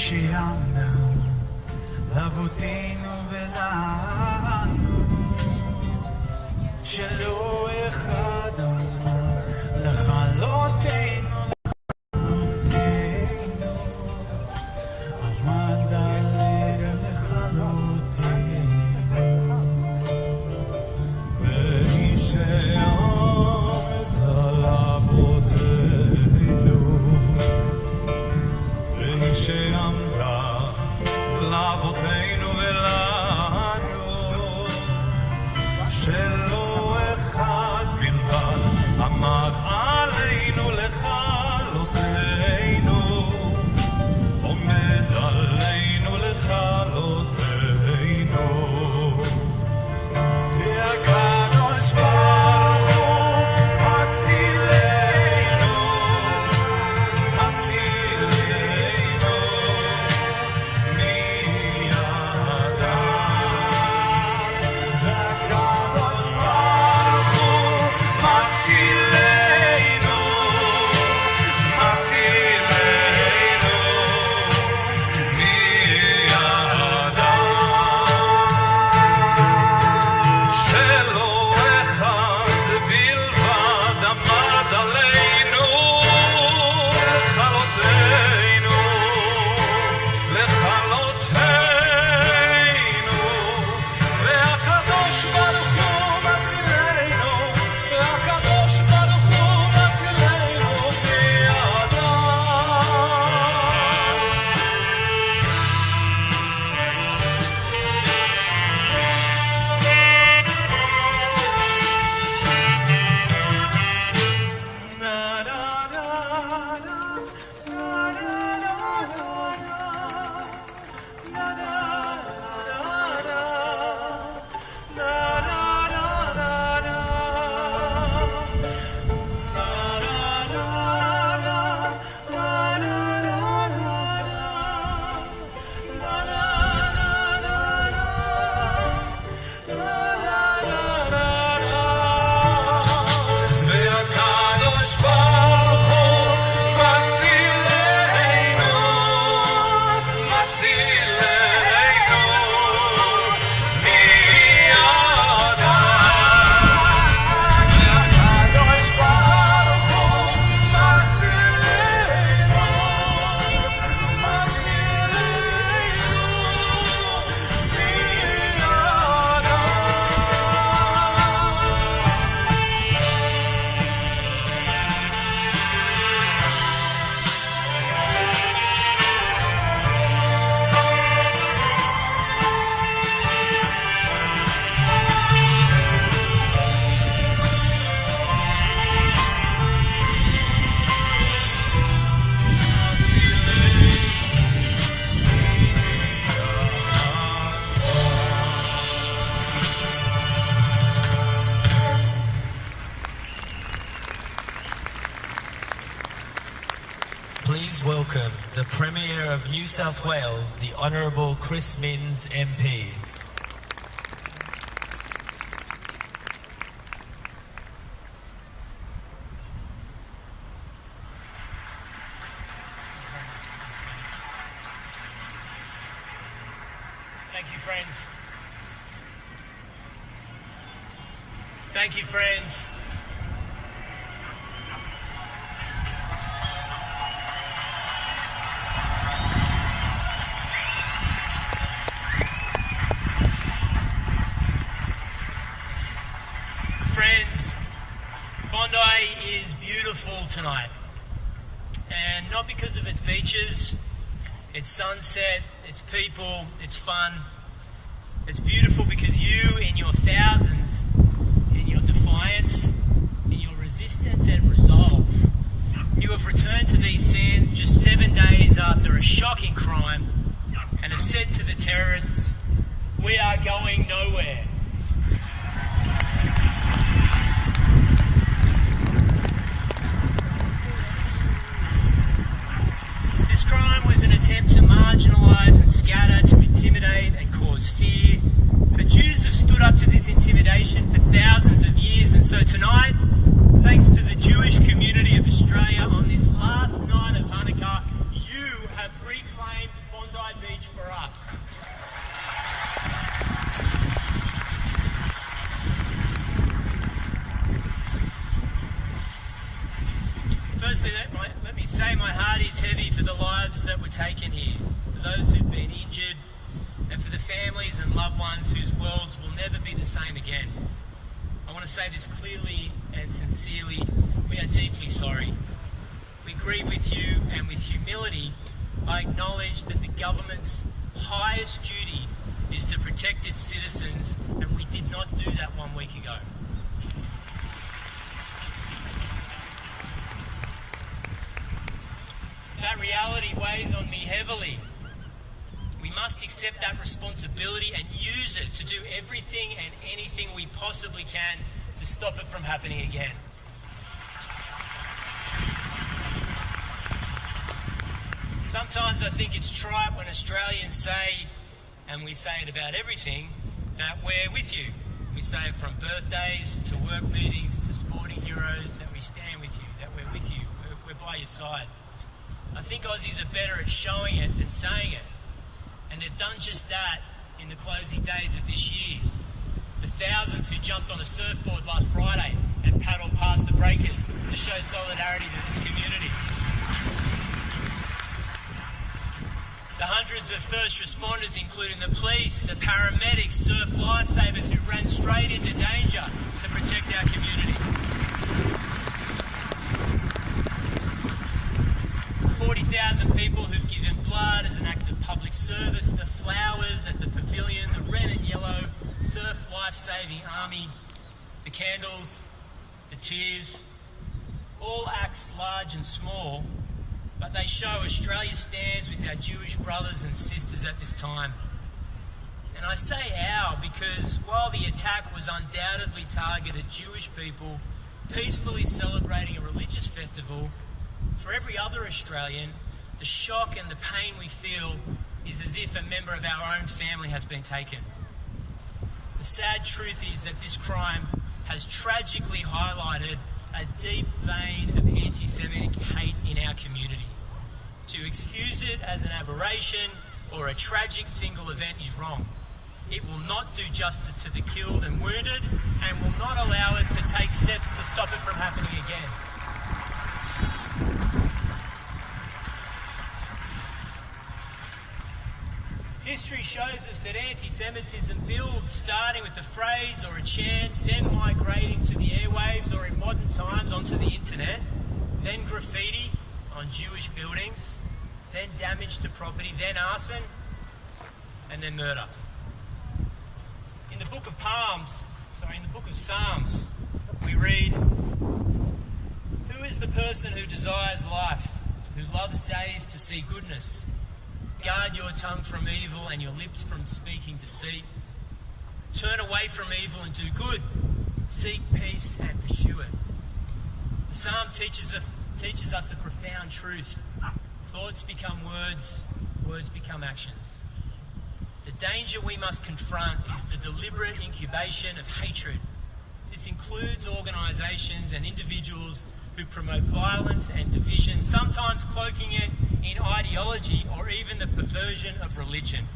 שיאמר לאבותינו ולנו שלא אחד אמר לכלותנו עמד עלינו לכלותנו ואיש העמת על אבותינו ואיש שעמדה לאבותינו ולנו שלא אחד בלבד עמד עלינו לכלותנו עומד עלינו לכלותנו והקדוש ברוך הוא מצילנו מצילנו מידם והקדוש ברוך הוא מצילנו מצילנו מידם שלא אחד בלבד עמד עלינו לכלותנו לכלותנו והקדוש ברוך הוא מצילנו והקדוש ברוך הוא מצילנו מידם והקדוש ברוך הוא מצילנו מצילנו מידם והקדוש ברוך הוא מצילנו מצילנו Please welcome the Premier of New South Wales, the Honourable Chris Minns MP. Thank you, friends. Thank you, friends. Friends, Bondi is beautiful tonight. And not because of its beaches, its sunset, its people, its fun. It's beautiful because you, in your thousands, in your defiance, in your resistance and resolve, you have returned to these sands just 7 days after a shocking crime and have said to the terrorists, "We are going nowhere." This crime was an attempt to marginalise and scatter, to intimidate and cause fear. But Jews have stood up to this intimidation for thousands of years, and so tonight, thanks to the Jewish community of Australia, on this last night of Hanukkah, you have reclaimed Bondi Firstly, let me say my heart is heavy for the lives that were taken here, for those who've been injured, and for the families and loved ones whose worlds will never be the same again. I want to say this clearly and sincerely. We are deeply sorry. We grieve with you, and with humility, I acknowledge that the government's highest duty is to protect its citizens, and we did not do that 1 week ago. That reality weighs on me heavily. We must accept that responsibility and use it to do everything and anything we possibly can to stop it from happening again. Sometimes I think it's trite when Australians say, and we say it about everything, that we're with you. We say it from birthdays to work meetings to sporting heroes, that we stand with you, that we're with you, we're by your side. I think Aussies are better at showing it than saying it. And they've done just that in the closing days of this year. The thousands who jumped on a surfboard last Friday and paddled past the breakers to show solidarity to this community. The hundreds of first responders, including the police, the paramedics, surf lifesavers who ran straight into danger to protect our community. 40,000 people who've given blood as an act of public service, the flowers at the pavilion, the red and yellow surf life-saving army, the candles, the tears, all acts large and small, but they show Australia stands with our Jewish brothers and sisters at this time. And I say our because while the attack was undoubtedly targeted Jewish people peacefully celebrating a religious festival, for every other Australian, the shock and the pain we feel is as if a member of our own family has been taken. The sad truth is that this crime has tragically highlighted a deep vein of anti-Semitic hate in our community. To excuse it as an aberration or a tragic single event is wrong. It will not do justice to the killed and wounded and will not allow us to take steps to stop it from happening again. History shows us that anti-Semitism builds starting with a phrase or a chant, then migrating to the airwaves or in modern times onto the internet, then graffiti on Jewish buildings, then damage to property, then arson, and then murder. In the book of Psalms, we read, "Who is the person who desires life, who loves days to see goodness? Guard your tongue from evil and your lips from speaking deceit. Turn away from evil and do good. Seek peace and pursue it." The psalm teaches us a profound truth. Thoughts become words, words become actions. The danger we must confront is the deliberate incubation of hatred. This includes organisations and individuals who promote violence and division, sometimes cloaking it in ideology or even the perversion of religion.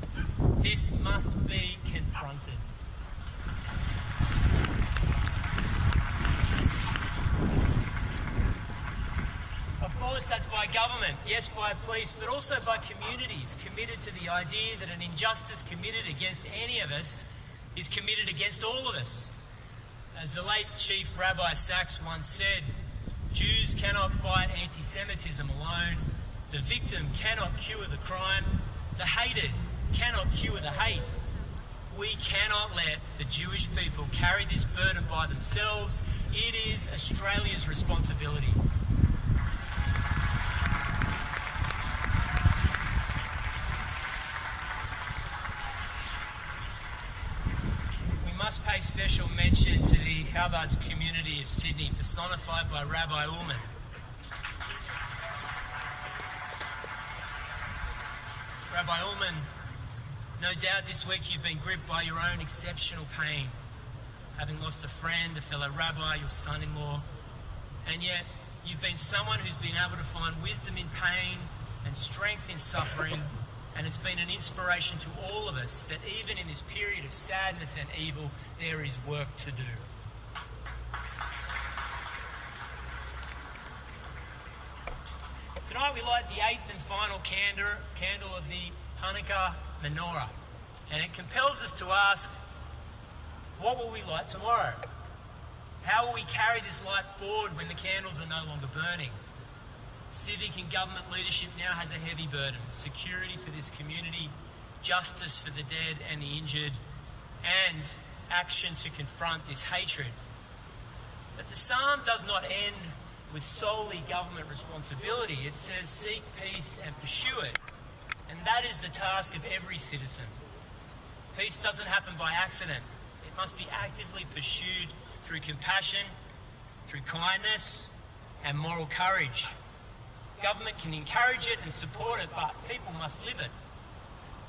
This must be confronted. Of course, that's by government, yes, by police, but also by communities committed to the idea that an injustice committed against any of us is committed against all of us. As the late Chief Rabbi Sachs once said, Jews cannot fight anti-Semitism alone. The victim cannot cure the crime. The hated cannot cure the hate. We cannot let the Jewish people carry this burden by themselves. It is Australia's responsibility. We must pay special mention to the Chabad community of Sydney, personified by Rabbi Ullman. Rabbi Ullman, no doubt this week you've been gripped by your own exceptional pain, having lost a friend, a fellow rabbi, your son-in-law, and yet you've been someone who's been able to find wisdom in pain and strength in suffering, and it's been an inspiration to all of us that even in this period of sadness and evil, there is work to do. Tonight we light the 8th and final candle of the Hanukkah menorah, and it compels us to ask, what will we light tomorrow? How will we carry this light forward when the candles are no longer burning? Civic and government leadership now has a heavy burden: security for this community, justice for the dead and the injured, and action to confront this hatred. But the psalm does not end with solely government responsibility. It says, seek peace and pursue it. And that is the task of every citizen. Peace doesn't happen by accident. It must be actively pursued through compassion, through kindness, and moral courage. Government can encourage it and support it, but people must live it.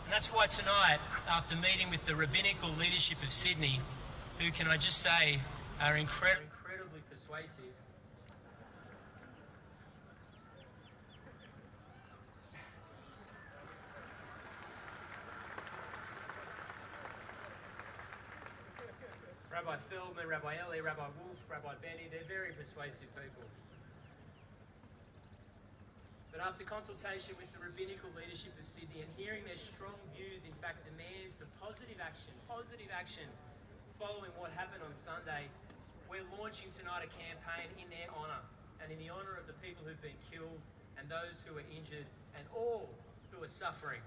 And that's why tonight, after meeting with the rabbinical leadership of Sydney, who, can I just say, are incredibly persuasive, Rabbi Feldman, Rabbi Ellie, Rabbi Wolf, Rabbi Benny, they're very persuasive people. But after consultation with the rabbinical leadership of Sydney and hearing their strong views, in fact demands for positive action following what happened on Sunday, we're launching tonight a campaign in their honour and in the honour of the people who've been killed and those who are injured and all who are suffering.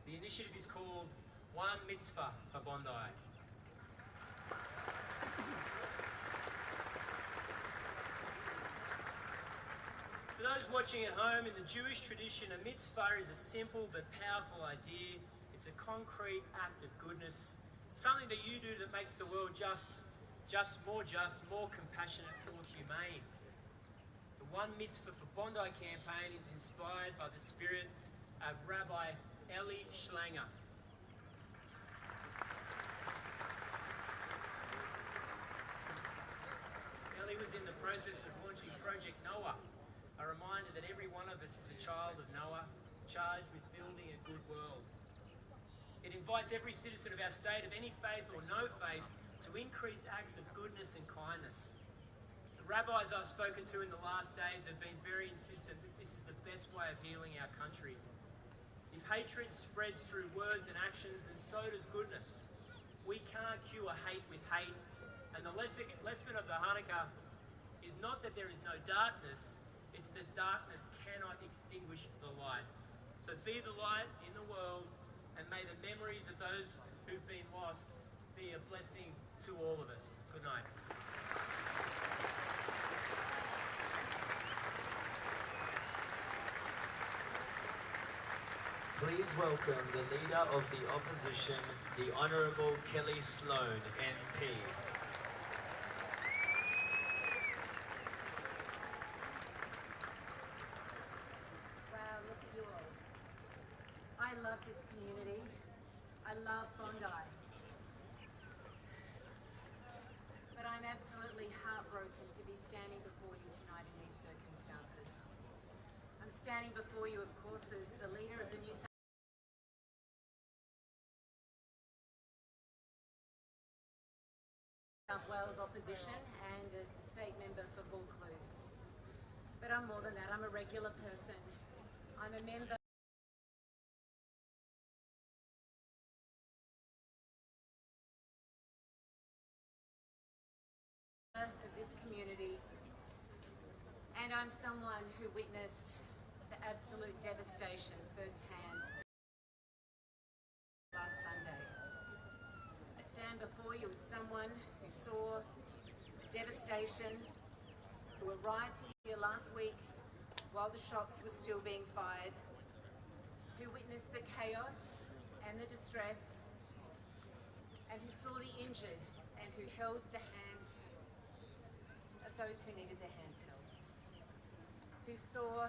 The initiative is called One Mitzvah for Bondi. For those watching at home, in the Jewish tradition, a mitzvah is a simple but powerful idea. It's a concrete act of goodness, something that you do that makes the world more compassionate, more humane. The One Mitzvah for Bondi campaign is inspired by the spirit of Rabbi Eli Schlanger. Eli was in the process of launching Project Noah, a reminder that every one of us is a child of Noah, charged with building a good world. It invites every citizen of our state, of any faith or no faith, to increase acts of goodness and kindness. The rabbis I've spoken to in the last days have been very insistent that this is the best way of healing our country. If hatred spreads through words and actions, then so does goodness. We can't cure hate with hate, and the lesson of the Hanukkah is not that there is no darkness, it's that darkness cannot extinguish the light. So be the light in the world, and may the memories of those who've been lost be a blessing to all of us. Good night. Please welcome the Leader of the Opposition, the Honourable Kelly Sloan, MP. Wow, look at you all. I love this community. I love Bondi. But I'm absolutely heartbroken to be standing before you tonight in these circumstances. I'm standing before you, of course, as the leader of the New South Wales opposition and as the state member for Vaucluse. But I'm more than that. I'm a regular person. I'm a member of this community, and I'm someone who witnessed the absolute devastation firsthand last Sunday. I stand before you as someone who saw the devastation, who arrived here last week while the shots were still being fired, who witnessed the chaos and the distress, and who saw the injured and who held the hands of those who needed their hands held, who saw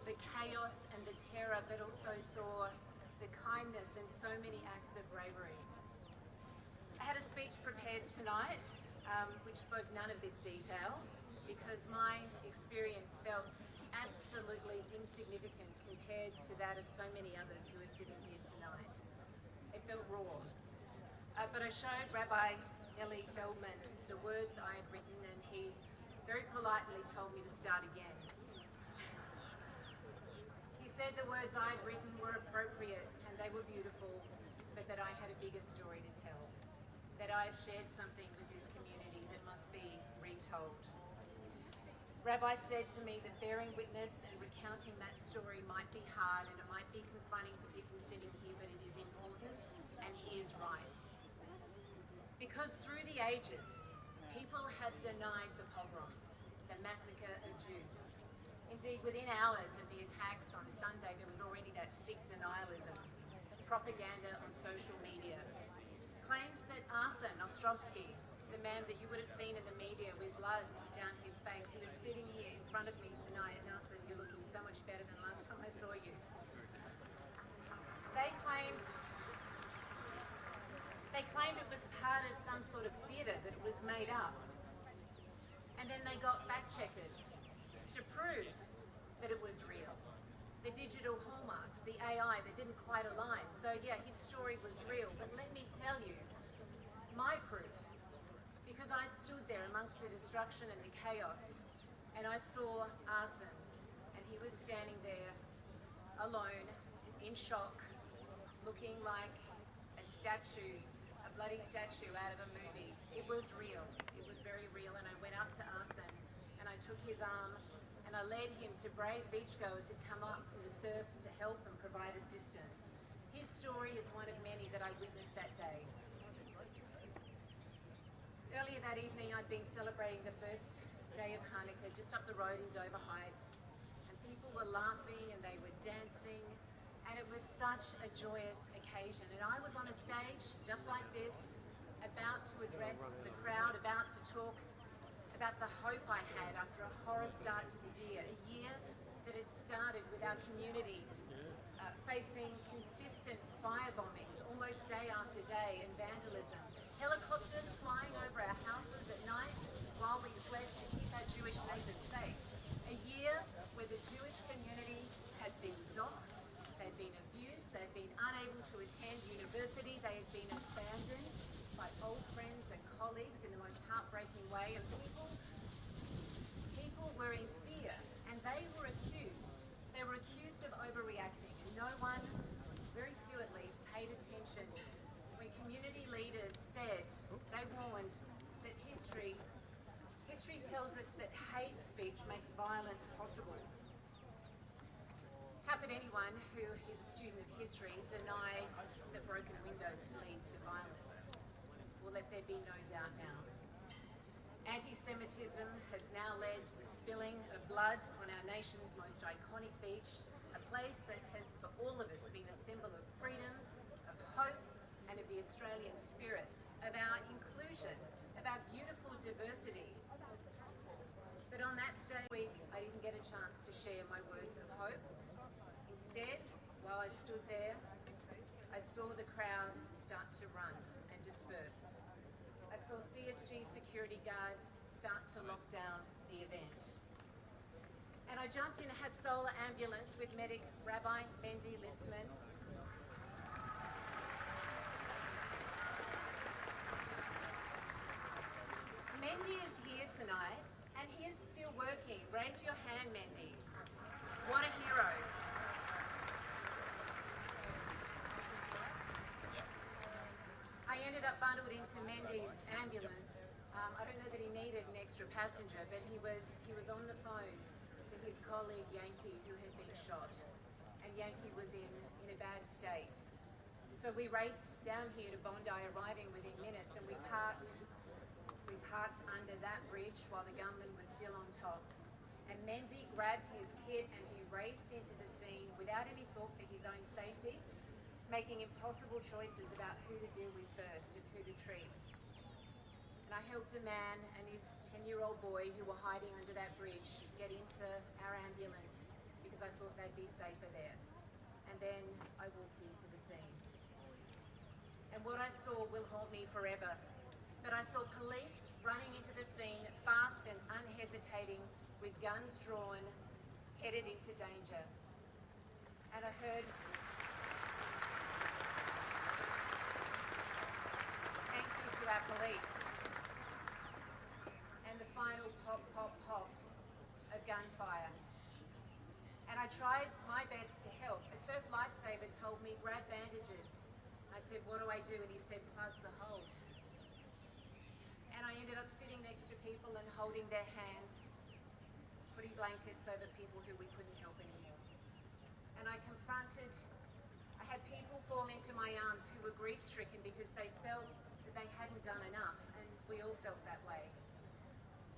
the chaos and the terror, but also saw the kindness and so many acts of bravery. I had a speech prepared tonight which spoke none of this detail because my experience felt absolutely insignificant compared to that of so many others who are sitting here tonight. It felt raw. but I showed Rabbi Eli Feldman the words I had written, and he very politely told me to start again. He said the words I had written were appropriate and they were beautiful, but that I had a bigger story to tell, that I have shared something with this community that must be retold. Rabbi said to me that bearing witness and recounting that story might be hard and it might be confining for people sitting here, but it is important, and he is right. Because through the ages, people have denied the pogroms, the massacre of Jews. Indeed, within hours of the attacks on Sunday, there was already that sick denialism, propaganda on social media. Claims that Arsen Ostrovsky, the man that you would have seen in the media with blood down his face, he was sitting here in front of me tonight, and Arsen, you're looking so much better than last time I saw you. They claimed it was part of some sort of theatre, that it was made up. And then they got fact checkers to prove that it was real. The digital hallmarks, the AI that didn't quite align. So yeah, his story was real, but let me tell you, my proof, because I stood there amongst the destruction and the chaos, and I saw Arsen, and he was standing there alone, in shock, looking like a statue, a bloody statue out of a movie. It was real. It was very real, and I went up to Arsen, and I took his arm, and I led him to brave beachgoers who'd come up from the surf to help and provide assistance. His story is one of many that I witnessed that day. Earlier that evening, I'd been celebrating the first day of Hanukkah just up the road in Dover Heights, and people were laughing and they were dancing, and it was such a joyous occasion. And I was on a stage just like this, about to address the crowd, about to talk about the hope I had after a horror start to the year, a year that had started with our community facing consistent fire bombings almost day after day, and vandalism, helicopters flying over our houses at night while we slept to keep our Jewish neighbours safe. A year where the Jewish community had been doxxed, they'd been abused, they'd been unable to attend university, they had been abandoned by old friends and colleagues in the most heartbreaking way, and people were in fear, and they were accused. They were accused of overreacting, and no one, very few at least, paid attention when community leaders said, they warned that history tells us that hate speech makes violence possible. How could anyone who is a student of history deny that broken windows lead to violence? Well, let there be no doubt now. Anti-Semitism has now led to the spilling of blood on our nation's most iconic beach, a place that has for all of us been a symbol of freedom, of hope, and of the Australian spirit, of our inclusion, of our beautiful diversity. But on that stage week, I didn't get a chance to share my words of hope. Instead, while I stood there, I saw the crowd start to run and disperse. I saw CSG security guards start to lock down the event. And I jumped in a Hatzola ambulance with medic Rabbi Mendy Litzman. Mendy is here tonight, and he is still working. Raise your hand, Mendy. What a hero. I ended up bundled into Mendy's ambulance. I don't know that he needed an extra passenger, but he was on the phone to his colleague Yankee, who had been shot, and Yankee was in a bad state. And so we raced down here to Bondi, arriving within minutes, and we parked under that bridge while the gunman was still on top. And Mendy grabbed his kit and he raced into the scene without any thought for his own safety, making impossible choices about who to deal with first and who to treat. And I helped a man and his 10-year-old boy who were hiding under that bridge get into our ambulance because I thought they'd be safer there. And then I walked into the scene. And what I saw will haunt me forever. But I saw police running into the scene, fast and unhesitating, with guns drawn, headed into danger. And I heard police. And the final pop, pop, pop of gunfire. And I tried my best to help. A surf lifesaver told me, grab bandages. I said, what do I do? And he said, plug the holes. And I ended up sitting next to people and holding their hands, putting blankets over people who we couldn't help anymore. And I had people fall into my arms who were grief-stricken because they felt that they hadn't done enough, and we all felt that way.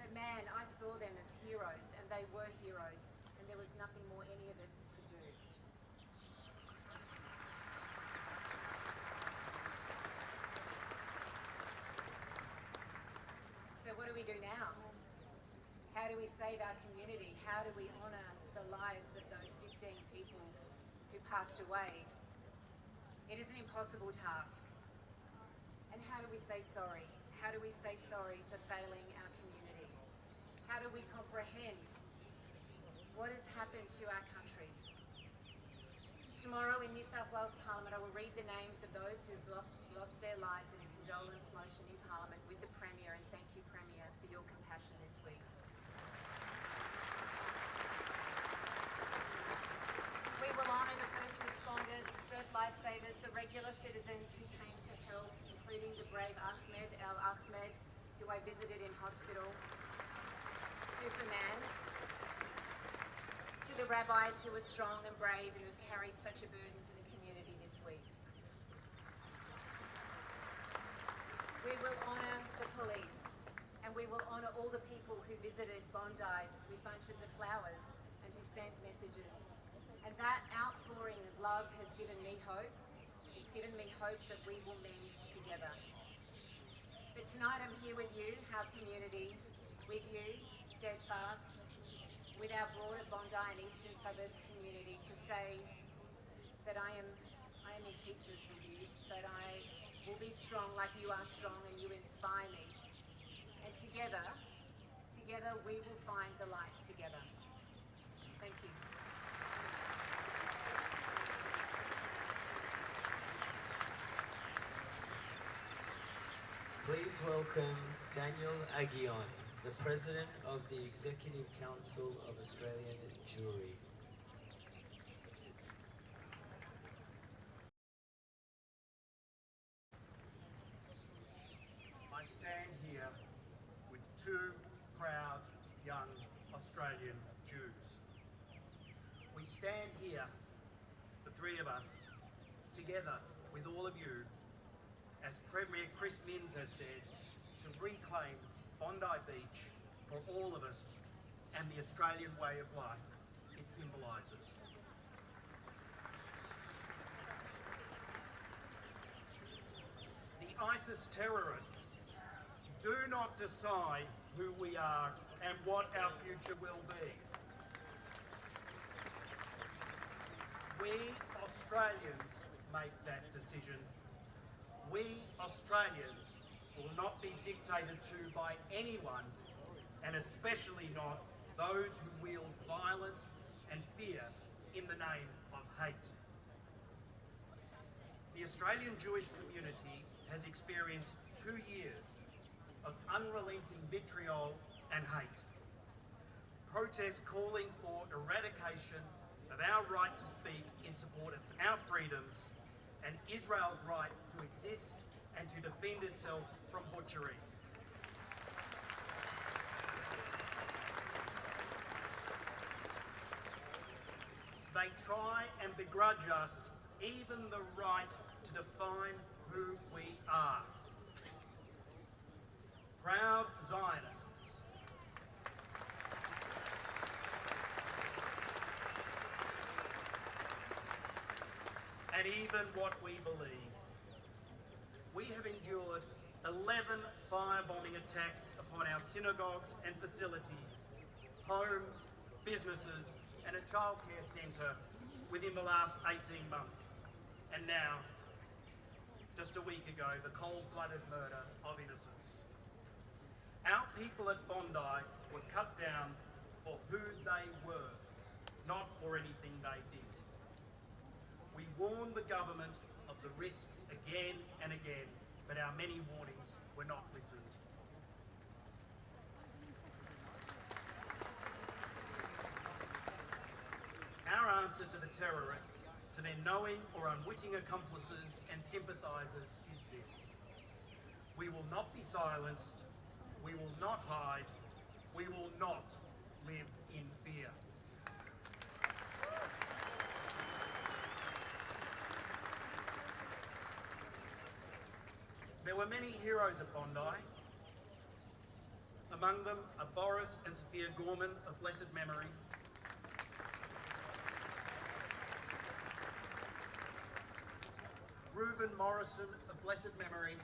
But man, I saw them as heroes, and they were heroes, and there was nothing more any of us could do. So what do we do now? How do we save our community? How do we honour the lives of those 15 people who passed away? It is an impossible task. And how do we say sorry? How do we say sorry for failing our community? How do we comprehend what has happened to our country? Tomorrow in New South Wales Parliament, I will read the names of those who've lost their lives in a condolence motion in Parliament with the Premier, and thank you, Premier, for your compassion this week. We will honour the first responders, the surf lifesavers, the regular citizens who came to help, including the brave Ahmed, who I visited in hospital, Superman, to the rabbis who were strong and brave and who've carried such a burden for the community this week. We will honour the police, and we will honour all the people who visited Bondi with bunches of flowers and who sent messages. And that outpouring of love has given me hope. It's given me hope that we will mend together. But tonight I'm here with you, our community, with you, steadfast, with our broader Bondi and Eastern Suburbs community, to say that I am in pieces with you, but I will be strong like you are strong, and you inspire me. And together we will find the light together. Thank you. Please welcome Daniel Aguillon, the President of the Executive Council of Australian Jewry. I stand here with two proud young Australian Jews. We stand here, the three of us, together with all of you, as Premier Chris Minns has said, to reclaim Bondi Beach for all of us and the Australian way of life it symbolises. The ISIS terrorists do not decide who we are and what our future will be. We Australians make that decision. We Australians will not be dictated to by anyone, and especially not those who wield violence and fear in the name of hate. The Australian Jewish community has experienced 2 years of unrelenting vitriol and hate. Protests calling for eradication of our right to speak in support of our freedoms and Israel's right to exist and to defend itself from butchery. They try and begrudge us even the right to define who we are. Proud Zionists. And even what we believe. We have endured 11 firebombing attacks upon our synagogues and facilities, homes, businesses, and a childcare centre within the last 18 months. And now, just a week ago, the cold-blooded murder of innocents. Our people at Bondi were cut down for who they were, not for anything they did. We warned the government of the risk again and again, but our many warnings were not listened. Our answer to the terrorists, to their knowing or unwitting accomplices and sympathisers is this: we will not be silenced, we will not hide, we will not live in fear. There were many heroes at Bondi. Among them are Boris and Sophia Gorman of blessed memory, Reuben Morrison of blessed memory,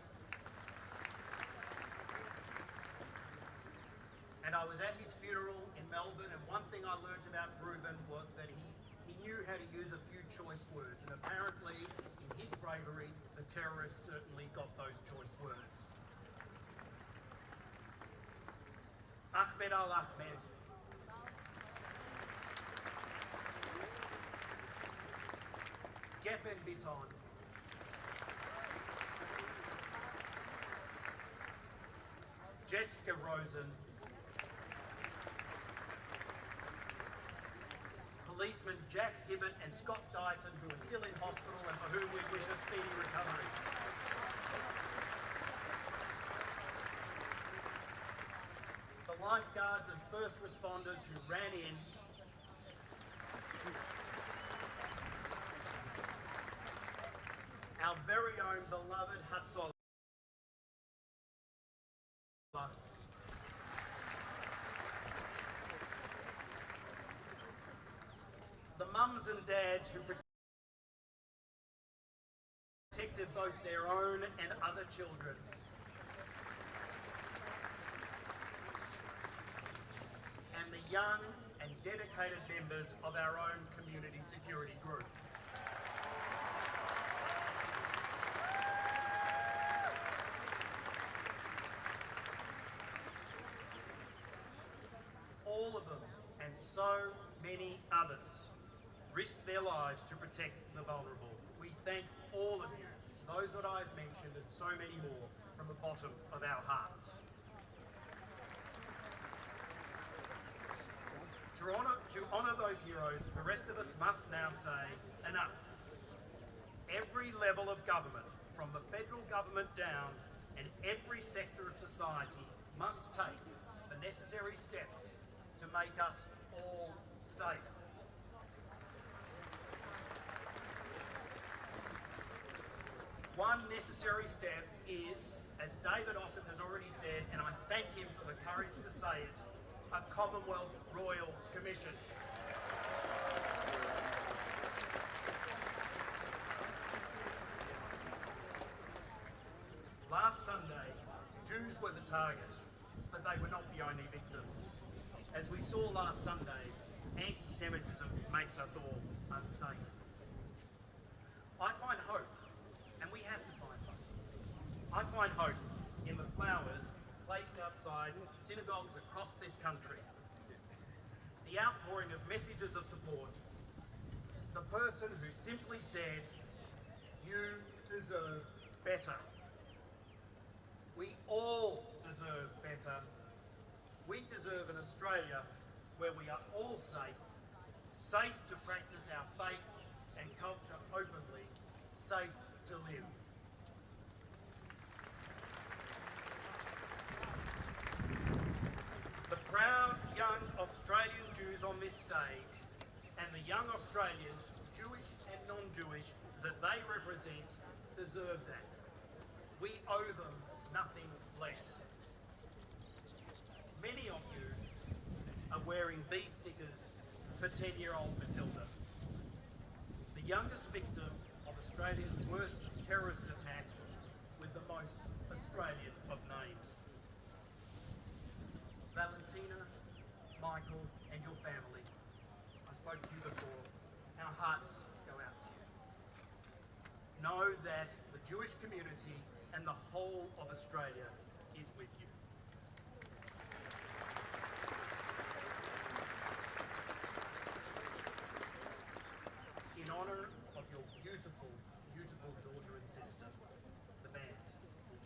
and I was at his funeral in Melbourne, and one thing I learnt about Reuben was that he knew how to use a few choice words, and apparently in his bravery the terrorists certainly got those choice words. Ahmed al-Ahmed, Geffen Biton, Jessica Rosen, policemen Jack Hibbett and Scott Dyson, who are still in hospital and for whom we wish a speedy recovery. The lifeguards and first responders who ran in. Our very own beloved Hatzola. The mums and dads who protected both their own and other children. And the young and dedicated members of our own community security group. All of them, and so many others, risked their lives to protect the vulnerable. We thank all of you, those that I've mentioned and so many more, from the bottom of our hearts. To honour those heroes, the rest of us must now say enough. Every level of government, from the federal government down, and every sector of society must take the necessary steps to make us all safe. One necessary step is, as David Ossip has already said, and I thank him for the courage to say it, a Commonwealth Royal Commission. Last Sunday, Jews were the target, but they were not the only victims. As we saw last Sunday, anti-Semitism makes us all unsafe. I find hope, and we have to find hope. I find hope in the flowers placed outside synagogues across this country, the outpouring of messages of support, the person who simply said, "You deserve better." We all deserve better. We deserve an Australia where we are all safe, safe to practice our faith and culture openly, safe to live. The proud young Australian Jews on this stage and the young Australians, Jewish and non-Jewish, that they represent deserve that. We owe them nothing less. Many of you are wearing B stickers for 10-year-old Matilda, the youngest victim of Australia's worst terrorist attack with the most Australian of names. Valentina, Michael, and your family, I spoke to you before, our hearts go out to you. Know that the Jewish community and the whole of Australia is with you. In honour of your beautiful, beautiful daughter and sister, the band will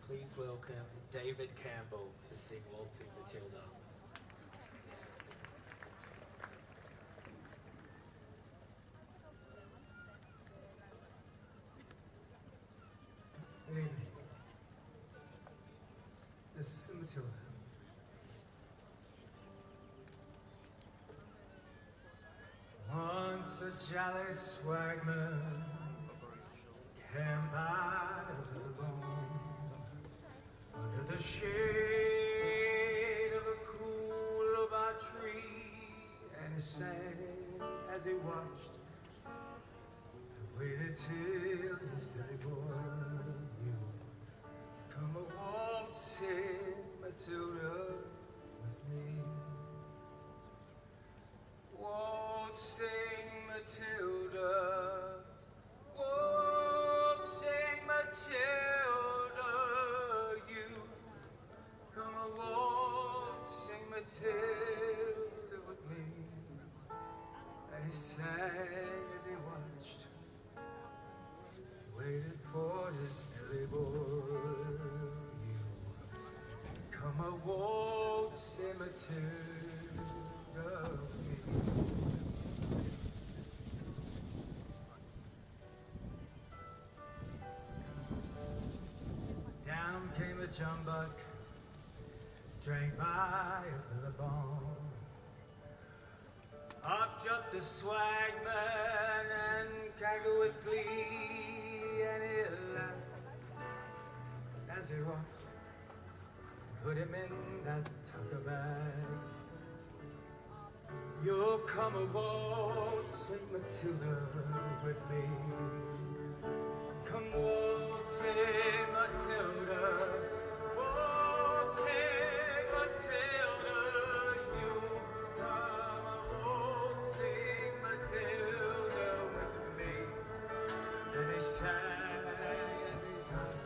please welcome David Campbell to sing Waltzing Matilda. Good evening. This is Matilda. Once a jolly swagman came by the bone under the shade of a cool bar tree, and he sang as he watched. I waited till his Billy boy knew. Come a waltzing Matilda with me. Waltzing Matilda, waltzing Matilda, you come a waltzing Matilda with me. And he sang as he watched, waited for his Billy boy. You come a waltzing Matilda with me. Down came a jumbuck, drank by a billabong. Up jumped the swagman and cackled with glee, and he laughed as he walked, put him in that tucker bag. You'll come a waltzing Matilda with me. Come waltzing Matilda, waltzing Matilda, you come a waltzing Matilda with me. And he sang as he tucked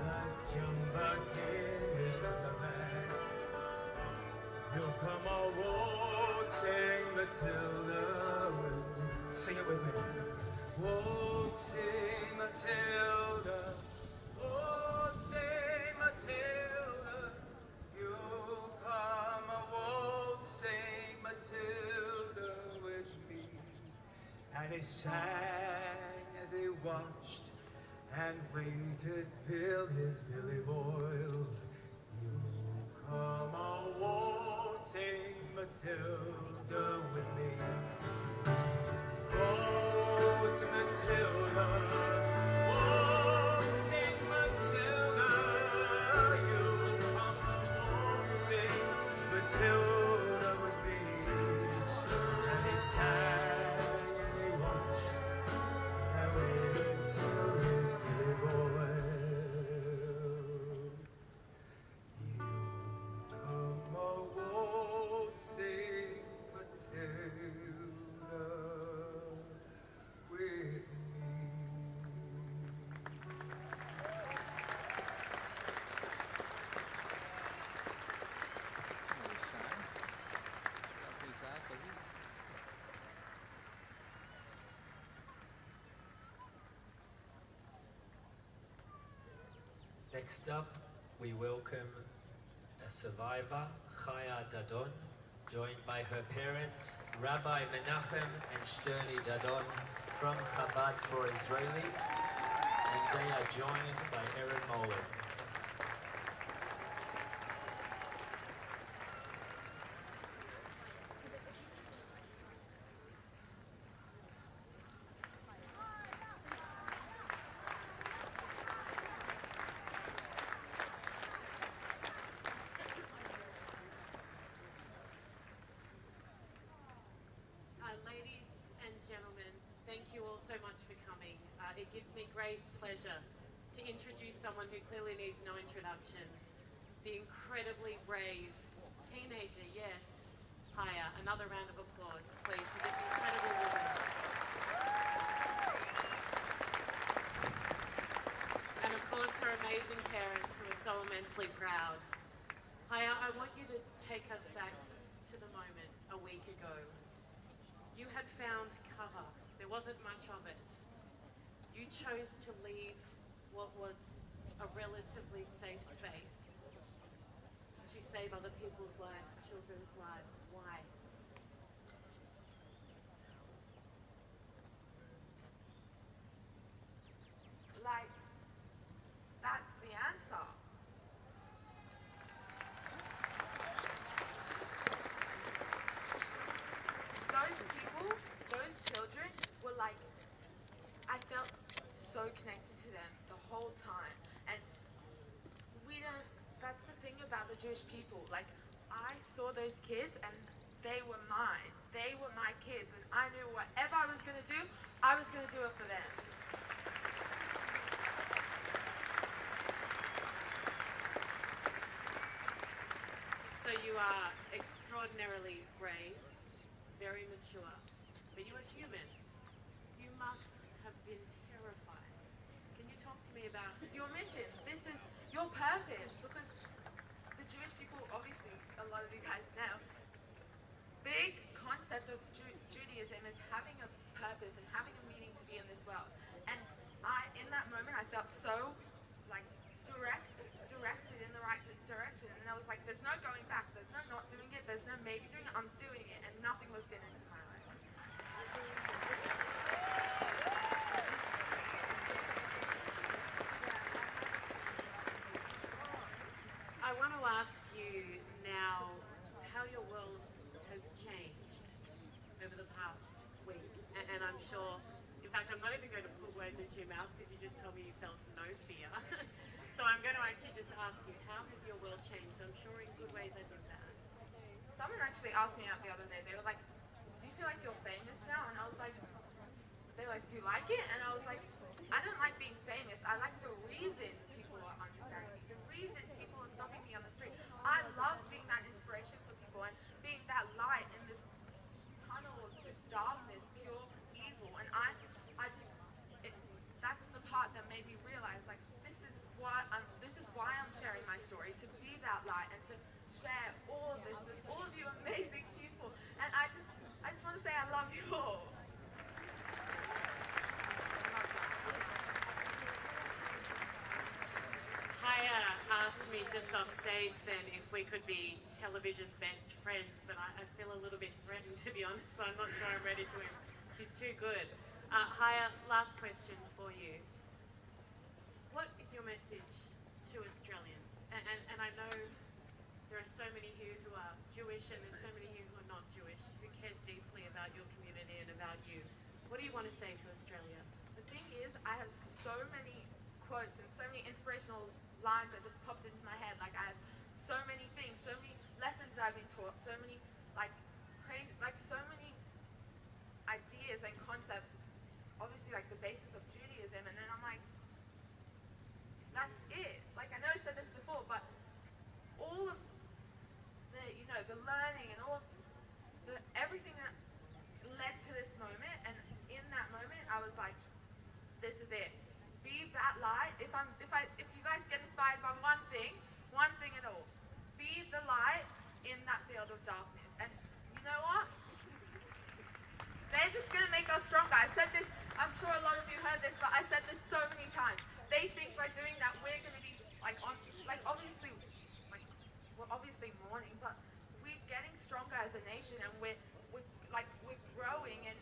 that jumbuck in his tucker bag. You'll come a waltzing Matilda with me. Sing it with me. Waltzing Matilda, waltzing Matilda, you come a waltzing Matilda with me. And he sang as he watched and waited till his Billy boiled. You come a waltzing Matilda with me. Waltzing Matilda, waltzing Matilda, you come waltzing Matilda with me. And he sang and he watched and waited till his Billy boiled. You come a waltzing Matilda with me. Next up, we welcome a survivor, Chaya Dadon, joined by her parents, Rabbi Menachem and Shterli Dadon from Chabad for Israelis, and they are joined by Erin Moller. Ladies and gentlemen, thank you all so much for coming. It gives me great pleasure to introduce someone who clearly needs no introduction. The incredibly brave teenager, yes, Chaya. Another round of applause, please, for this incredible woman. And of course, her amazing parents who are so immensely proud. Chaya, I want you to take us back to the moment a week ago. You had found cover. There wasn't much of it. You chose to leave what was a relatively safe space to save other people's lives, children's lives. Why? Like, that's the answer. Those people, those children were like, I felt so connected to them the whole time. And we don't, that's the thing about the Jewish people. Like, I saw those kids and they were mine. They were my kids. And I knew whatever I was going to do, I was going to do it for them. So you are extraordinarily brave, very mature, but you are human. You must have been terrified. Can you talk to me about your mission? This is your purpose, because the Jewish people, obviously, a lot of you guys know, big concept of Judaism is having a purpose and having a meaning to be in this world. And in that moment, I felt so, like, directed in the right direction. And I was like, there's no going back. There's no not doing it. There's no maybe doing it. I'm doing it. And nothing was getting into my life. I want to ask you now how your world has changed over the past week. And I'm sure, in fact, I'm not even going to put words into your mouth because you just told me you felt no fear. So I'm going to actually just ask you, how has your world changed? I'm sure in good ways I did that. Someone actually asked me out the other day, they were like, do you feel like you're famous now? And I was like, they were like, do you like it? And I was like, I don't like being famous. I like the reason people are understanding me, the reason people are stopping me on the street. I love being that inspiration for people and being that light in this tunnel of just darkness, pure evil. And that's the part that made me realize, like, this is why I'm sharing my story, to be that light and to share all of this with all of you amazing people. And I just want to say I love you all. Haya asked me just off stage then if we could be television best friends, but I feel a little bit threatened, to be honest, so I'm not sure I'm ready to him. She's too good. Haya, last question for you. What is your message to Australians? And I know there are so many here who are Jewish and there's so many here who are not Jewish, who care deeply about your community and about you. What do you want to say to Australia? The thing is, I have so many quotes and so many inspirational lines that just popped into my head. Like, I have so many things, so many lessons that I've been taught, so many, like, crazy, like, so many ideas and concepts, obviously, like, the basis of Judaism, and then I'm like, that's it. Like, I know I said this before, but all of the, the learning and all of everything that led to this moment, and in that moment, I was like, this is it. Be that light. If you guys get inspired by one thing at all, be the light in that field of darkness. And you know what? They're just gonna make us stronger. I said this, I'm sure a lot of you heard this, but I said this so many times. They think by doing that we're gonna be obviously mourning, but we're getting stronger as a nation, and we're growing, and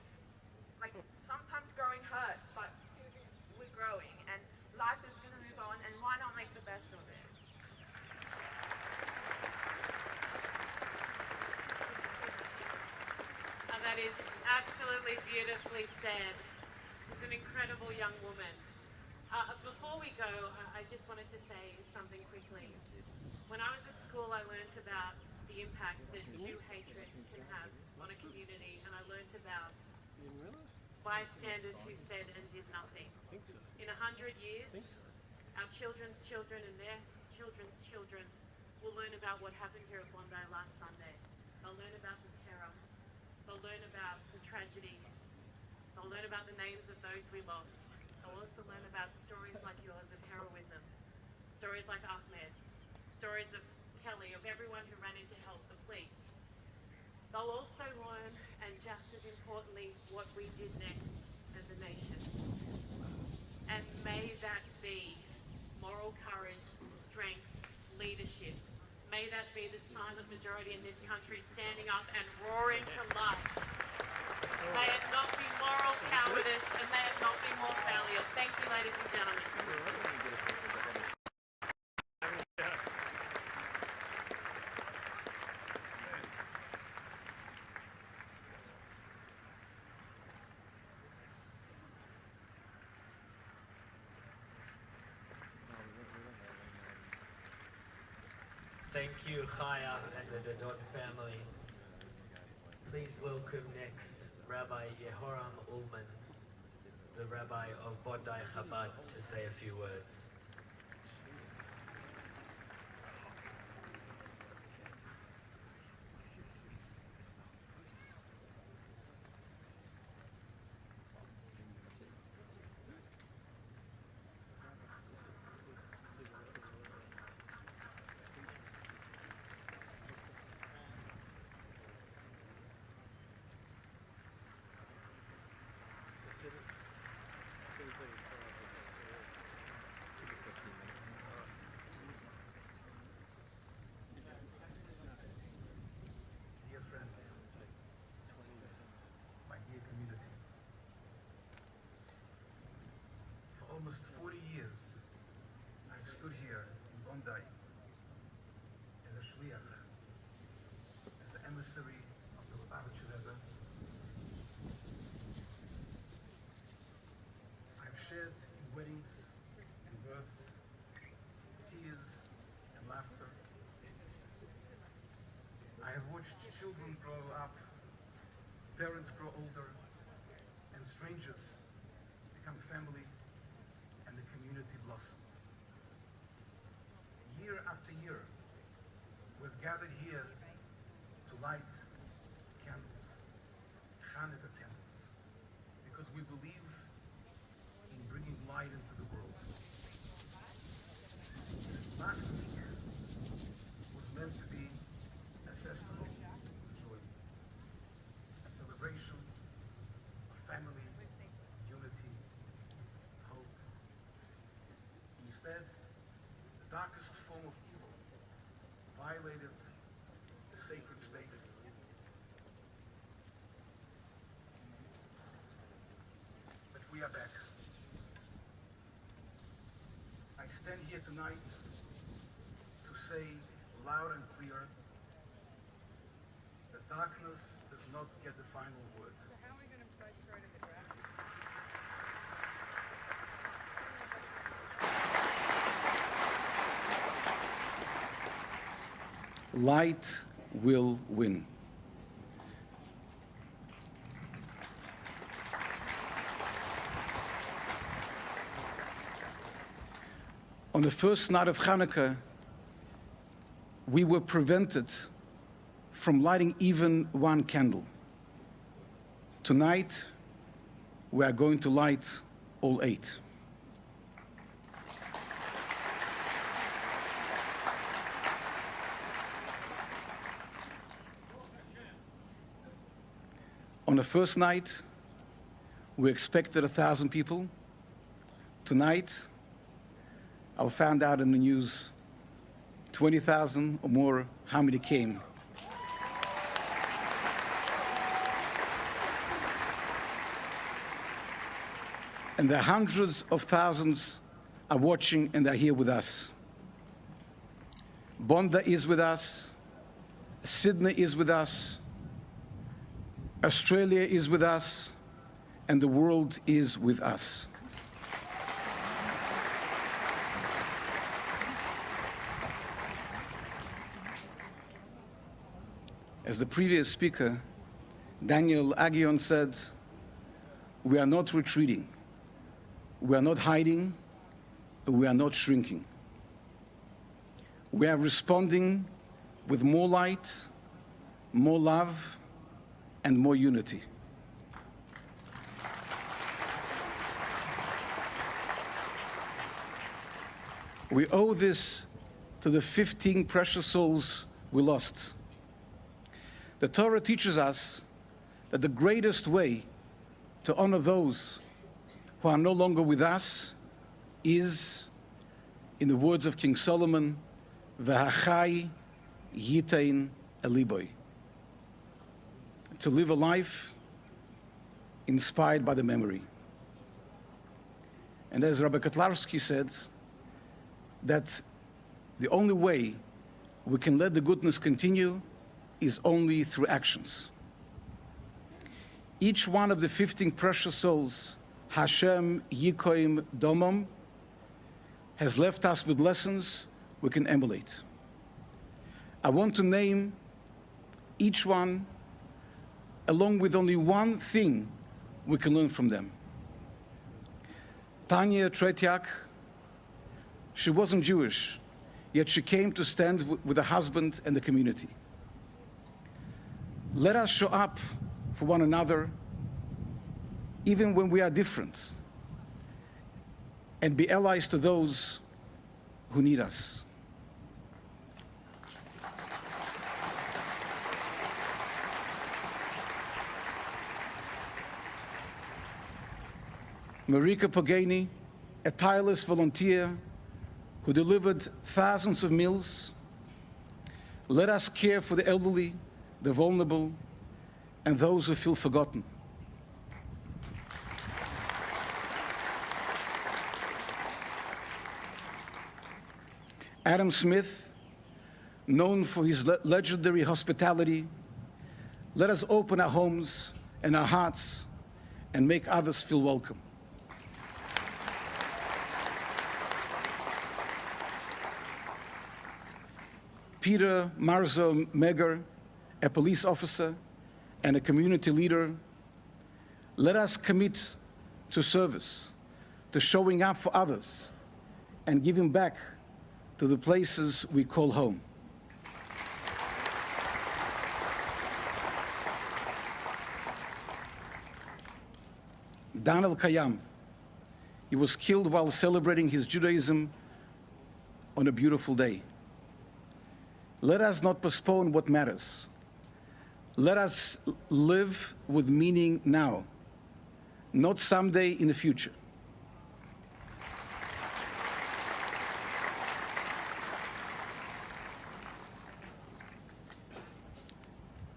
like sometimes growing hurts, but we're growing, and life is gonna move on, and why not make the best of it? That is absolutely beautifully said. She's an incredible young woman. Before we go, I just wanted to say something quickly. When I was at school, I learned about the impact that Jew hatred can have on a community, and I learned about bystanders who said and did nothing. In 100 years, our children's children and their children's children will learn about what happened here at Bondi last Sunday. They'll learn about the terror. They'll learn about the tragedy. They'll learn about the names of those we lost. They'll also learn about stories like yours of heroism, stories like Ahmed's, stories of Kelly, of everyone who ran in to help the police. They'll also learn, and just as importantly, what we did next as a nation. And may that be moral moral courage, strength, leadership. May that be the silent majority in this country standing up and roaring to life. May it not be moral cowardice, and may it not be more failure. Thank you, ladies and gentlemen. Thank you, Chaya and the Dodon family. Please welcome next Rabbi Yehoram Ullman, the Rabbi of Bondi Chabad, to say a few words. Dear friends, my dear community, for almost 40 years, I've stood here in Bondi as a shliach, as an emissary of the Lubavitcher Rebbe. I've shared in weddings and births, tears and laughter. I have watched children grow up, parents grow older, and strangers become family, and the community blossom. Year after year, we've gathered here to light candles, Hanukkah candles, because we believe in bringing light into the world. Last week was meant to be a festival of joy, a celebration of family, unity, hope. Instead, the darkest form of evil violated the sacred space. But we are back. I stand here tonight to say loud and clear that darkness does not get the final word. How are we going to break through to the draft? Light will win. On the first night of Hanukkah, we were prevented from lighting even one candle. Tonight, we are going to light all 8. On the first night, we expected 1,000 people. Tonight, I found out in the news 20,000 or more. How many came? And the hundreds of thousands are watching and are here with us. Bondi is with us. Sydney is with us. Australia is with us. And the world is with us. As the previous speaker, Daniel Agion, said, we are not retreating. We are not hiding. We are not shrinking. We are responding with more light, more love, and more unity. We owe this to the 15 precious souls we lost. The Torah teaches us that the greatest way to honor those who are no longer with us is in the words of King Solomon, V'hachai yitain eliboy, to live a life inspired by the memory. And as Rabbi Kotlarski said, that the only way we can let the goodness continue is only through actions. Each one of the 15 precious souls, Hashem Yikoim Domom, has left us with lessons we can emulate. I want to name each one along with only one thing we can learn from them. Tanya Tretiak, she wasn't Jewish, yet she came to stand with her husband and the community. Let us show up for one another, even when we are different, and be allies to those who need us. Marika Pogani, a tireless volunteer who delivered thousands of meals. Let us care for the elderly, the vulnerable, and those who feel forgotten. Adam Smith, known for his legendary hospitality, let us open our homes and our hearts and make others feel welcome. Peter Marzo Meger, a police officer and a community leader, let us commit to service, to showing up for others, and giving back to the places we call home. Daniel Kayam, he was killed while celebrating his Judaism on a beautiful day. Let us not postpone what matters. Let us live with meaning now, not someday in the future.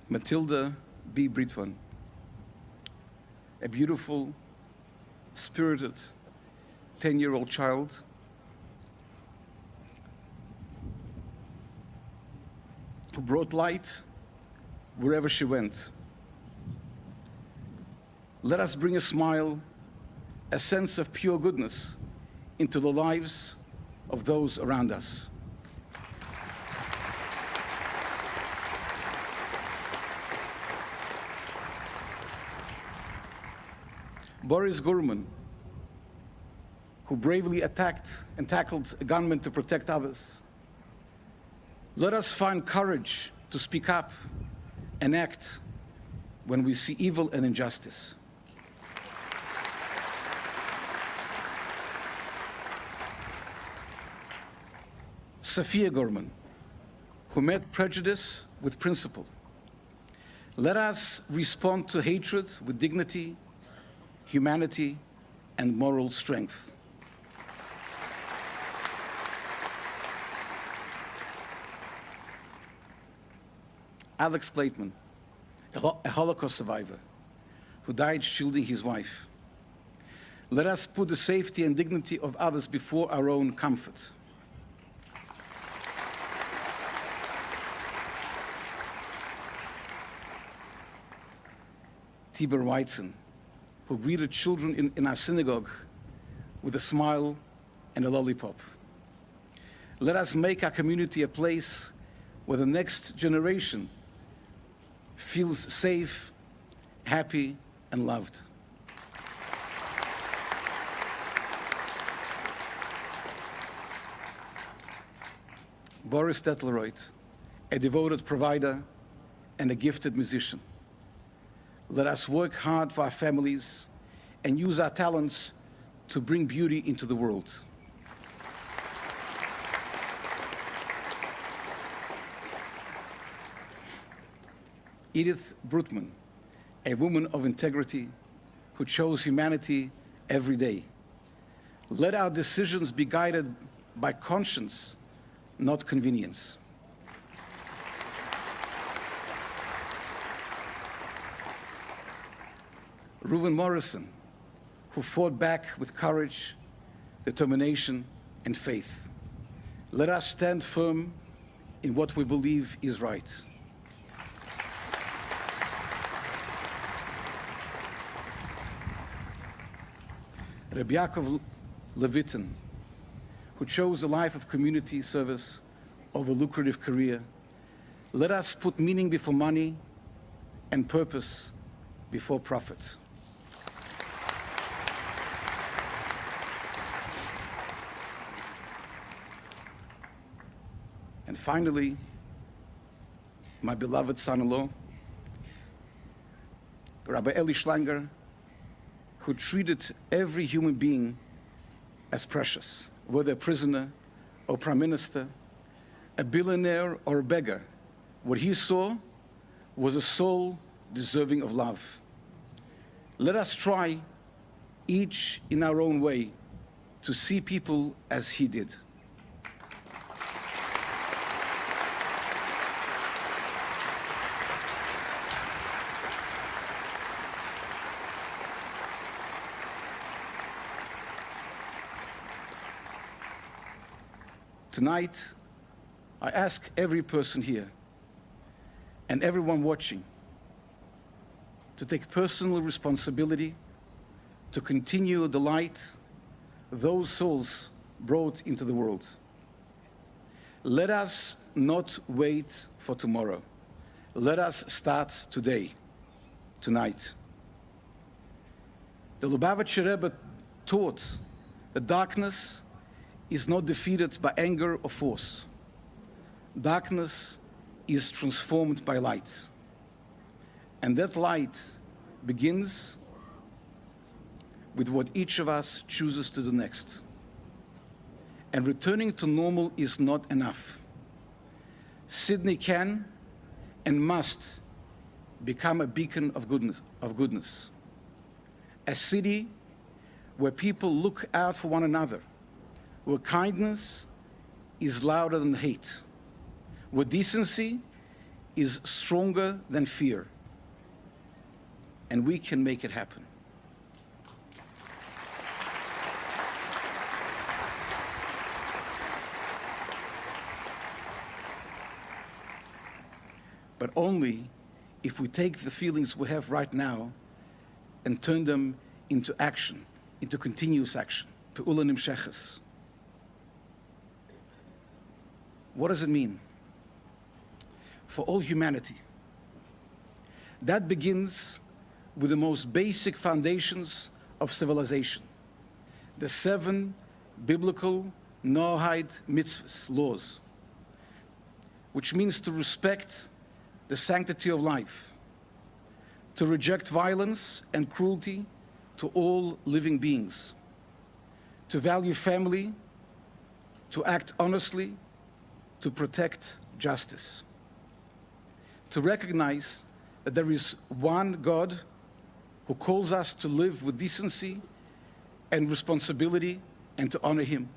Matilda B. Britvan, a beautiful, spirited 10-year-old child who brought light wherever she went. Let us bring a smile, a sense of pure goodness into the lives of those around us. Boris Gurman, who bravely attacked and tackled a gunman to protect others. Let us find courage to speak up and act when we see evil and injustice. Sophia Gorman, who met prejudice with principle. Let us respond to hatred with dignity, humanity, and moral strength. Alex Clayton, a Holocaust survivor who died shielding his wife. Let us put the safety and dignity of others before our own comfort. Tibor Weitzen, who greeted children in our synagogue with a smile and a lollipop. Let us make our community a place where the next generation feels safe, happy, and loved. Boris Detleroyd, a devoted provider and a gifted musician. Let us work hard for our families and use our talents to bring beauty into the world. Edith Brutman, a woman of integrity who chose humanity every day. Let our decisions be guided by conscience, not convenience. Reuben Morrison, who fought back with courage, determination, and faith. Let us stand firm in what we believe is right. Rabbi Yaakov Levitin, who chose a life of community service over lucrative career. Let us put meaning before money and purpose before profit. And finally, my beloved son-in-law, Rabbi Eli Schlanger, who treated every human being as precious, whether a prisoner or prime minister, a billionaire or a beggar. What he saw was a soul deserving of love. Let us try, each in our own way, to see people as he did. Tonight, I ask every person here and everyone watching to take personal responsibility to continue the light those souls brought into the world. Let us not wait for tomorrow. Let us start today, tonight. The Lubavitcher Rebbe taught that darkness is not defeated by anger or force. Darkness is transformed by light. And that light begins with what each of us chooses to do next. And returning to normal is not enough. Sydney can and must become a beacon of goodness. A city where people look out for one another, where kindness is louder than hate, where decency is stronger than fear. And we can make it happen. But only if we take the feelings we have right now and turn them into action, into continuous action. Pe'ula nimsheches. What does it mean? For all humanity. That begins with the most basic foundations of civilization. The 7 biblical Noahide mitzvahs, laws, which means to respect the sanctity of life, to reject violence and cruelty to all living beings, to value family, to act honestly, to protect justice, to recognize that there is one God who calls us to live with decency and responsibility and to honor him.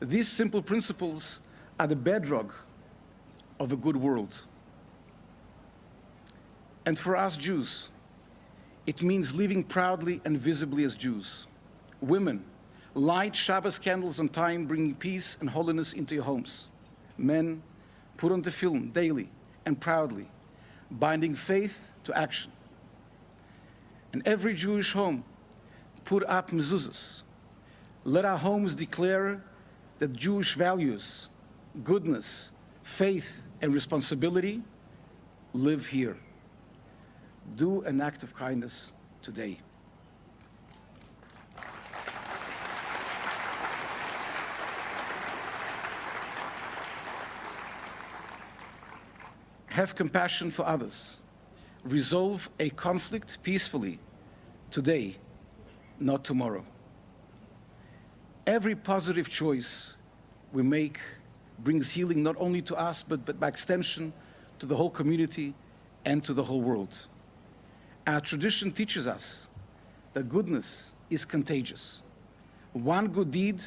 These simple principles are the bedrock of a good world. And for us Jews, it means living proudly and visibly as Jews. Women, light Shabbos candles on time, bringing peace and holiness into your homes. Men, put on tefillin daily and proudly, binding faith to action. And every Jewish home, put up mezuzahs. Let our homes declare that Jewish values, goodness, faith, and responsibility live here. Do an act of kindness today. Have compassion for others. Resolve a conflict peacefully today, not tomorrow. Every positive choice we make brings healing not only to us, but by extension to the whole community and to the whole world. Our tradition teaches us that goodness is contagious. One good deed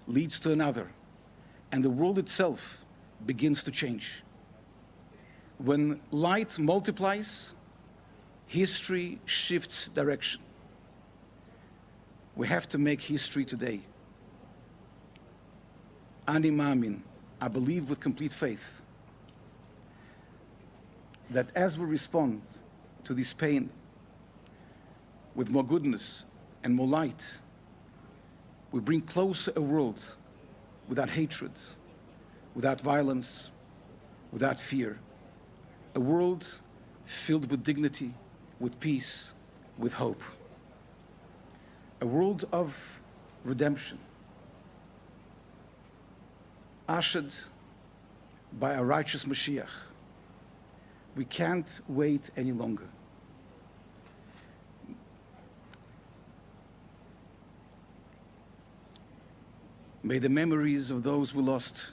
leads to another, and the world itself begins to change. When light multiplies, history shifts direction. We have to make history today. Ani Ma'amin, I believe with complete faith that as we respond to this pain with more goodness and more light, we bring closer a world without hatred, without violence, without fear. A world filled with dignity, with peace, with hope. A world of redemption, ushered by a righteous Mashiach. We can't wait any longer. May the memories of those we lost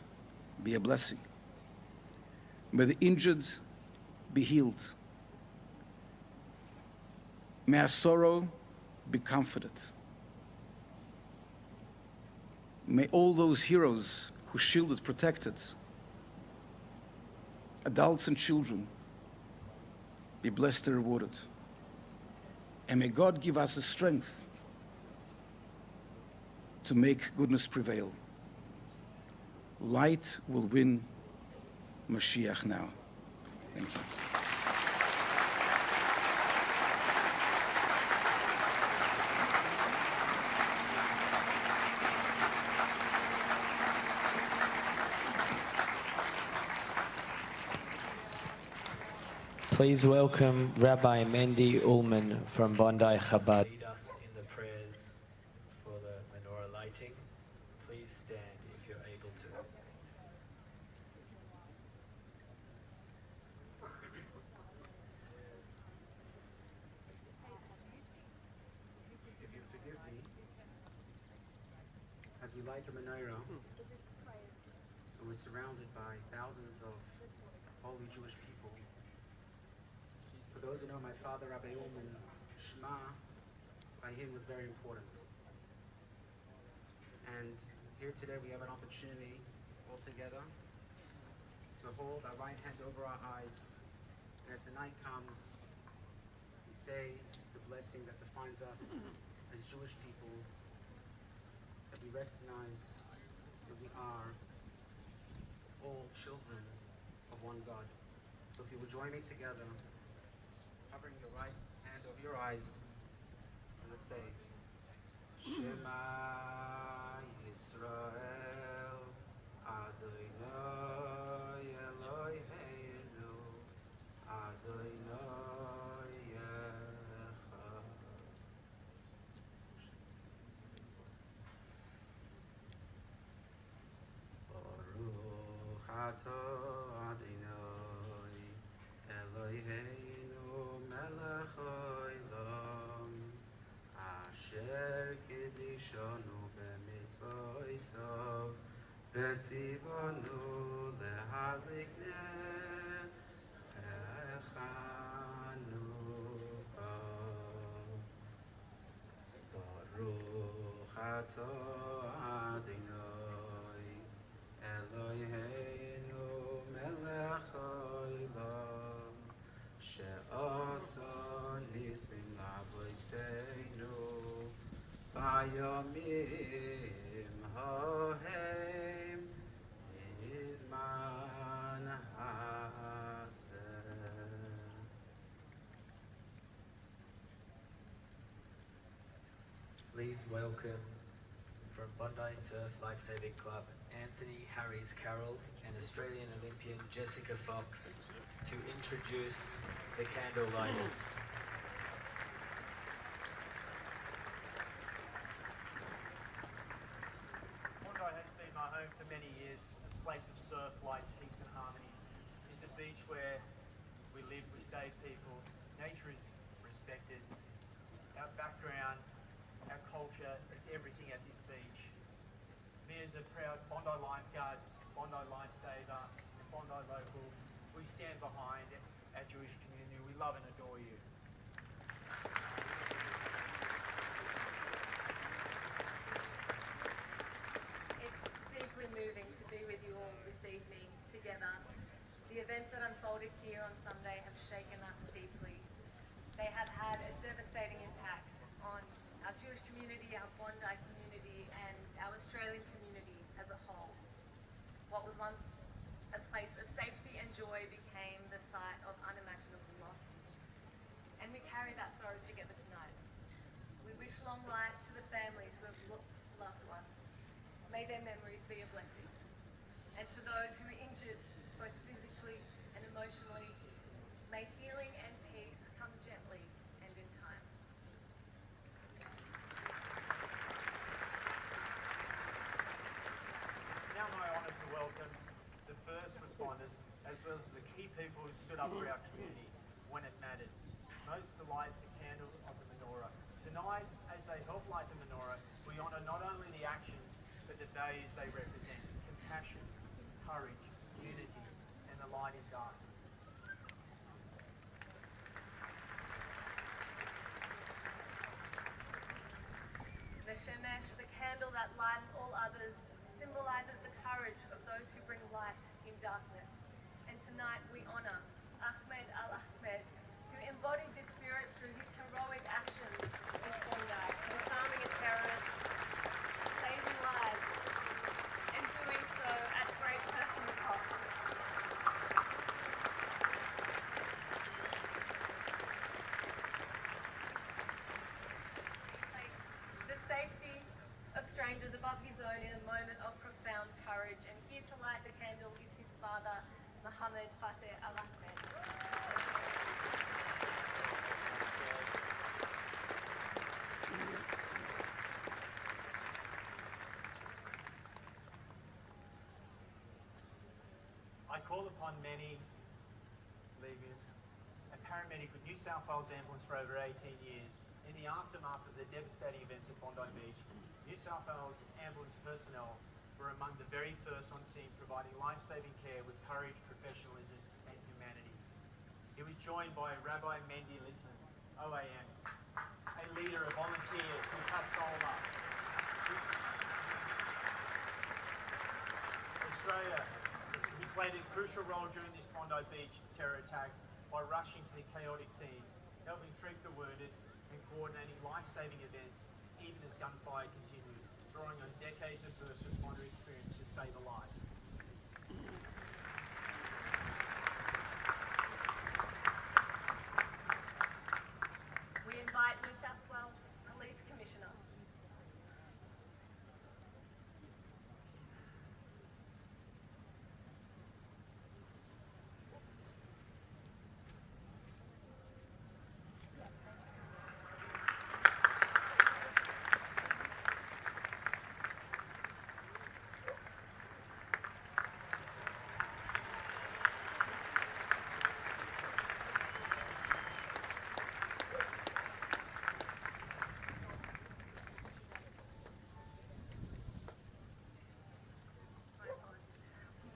be a blessing. May the injured be healed. May our sorrow be comforted. May all those heroes who shielded, protected, adults and children, be blessed and rewarded. And may God give us the strength to make goodness prevail. Light will win Mashiach now. Thank you. Please welcome Rabbi Mendy Ullman from Bondi Chabad. Lead us in the prayers for the menorah lighting. Please stand if you're able to. If you forgive me, as we light the menorah, and we're surrounded by thousands of holy Jewish people. For those who know my father, Rabbi Ullman, Shema, by him was very important. And here today we have an opportunity all together to hold our right hand over our eyes. And as the night comes, we say the blessing that defines us as Jewish people, that we recognize that we are all children of one God. So if you would join me together, covering your right hand over your eyes, and let's say, Shema Yisrael Adonai Eloheinu Adonai Echad. Baruch atah Adonai Eloheinu melech haolam asher kiddushanu b'mitzvosav v'tzivanu lehadlik ner Chanukah. Baruch atah Adonai Eloheinu melech haolam she'asa nisim la'avoseinu b'yomim ha'hem izman hazeh. Please welcome from Bondi Surf Lifesaving Club, Anthony Harris Carroll and Australian Olympian Jessica Fox to introduce the candle lighters. Bondi has been my home for many years, a place of surf, light, peace and harmony. It's a beach where we live, we save people, nature is respected, our background, our culture, it's everything at this beach. Me as a proud Bondi lifeguard, Bondi lifesaver, Bondi local, we stand behind our Jewish community. We love and adore you. reported here on Sunday have shaken us deeply. They have had a devastating impact on our Jewish community, our Bondi community, and our Australian community as a whole. What was once a place of safety and joy became the site of unimaginable loss. And we carry that sorrow together tonight. We wish long life to the families who have lost loved ones. May their memories be a blessing. And to those who are injured, both physically and emotionally, may healing and peace come gently and in time. It's now my honour to welcome the first responders, as well as the key people who stood up for our community when it mattered, most to light the candle of the menorah. Tonight, as they help light the menorah, we honour not only the actions, but the values they represent: compassion, courage, unity, and the light in darkness. The Shemesh, the candle that lights all others, symbolizes the courage of those who bring light in darkness. And tonight we honor Ahmed Al-Ahmed, who embodied this spirit through his heroic actions in Bondi, disarming a terrorist, saving lives, and doing so at great personal cost. He placed the safety of strangers above his own in a moment of profound courage, and here to light the candle is his father, Mohammed Fateh Al-Ahmed. I call upon many leaders, a paramedic with New South Wales Ambulance for over 18 years. In the aftermath of the devastating events at Bondi Beach, New South Wales Ambulance personnel were among the very first on scene, providing life-saving care with courage, professionalism and humanity. He was joined by Rabbi Mendy Litzman, OAM, a leader, a volunteer who cut solar. Australia, he played a crucial role during this Bondi Beach terror attack by rushing to the chaotic scene, helping treat the wounded and coordinating life-saving events even as gunfire continued, drawing on decades of first responder experience to save a life. We invite New South Wales Police Commissioner.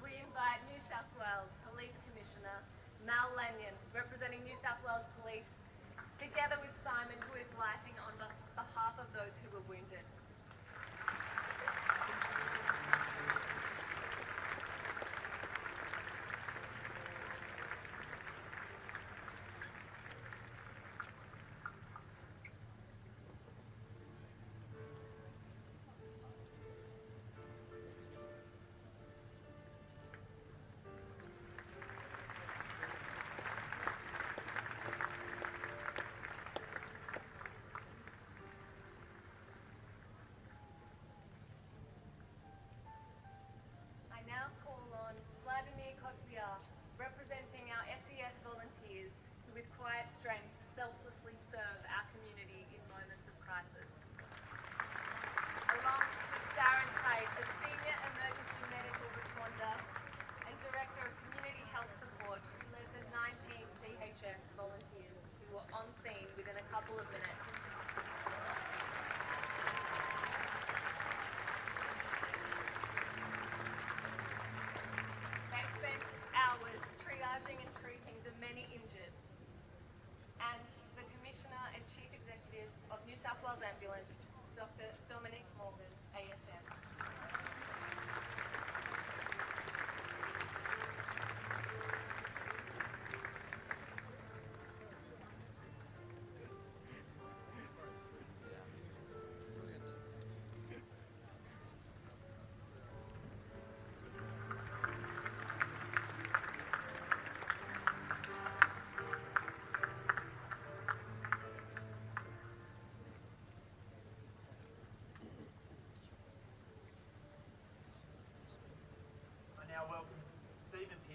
We invite New South Wales Police Commissioner Mal Lanyon, representing New South Wales Police, together with Simon, who is lighting on behalf of those who were wounded. I now call on Vladimir Kotvia, representing our SES volunteers, who with quiet strength selflessly serve our community in moments of crisis. Along with Darren Tate, the Senior Emergency Medical Responder and Director of Community Health Support, who led the 19 CHS volunteers who were on scene within a couple of minutes. They spent hours triaging and treating the many injured. And the Commissioner and Chief Executive of New South Wales Ambulance, Dr. Dominic Morgan, ASM.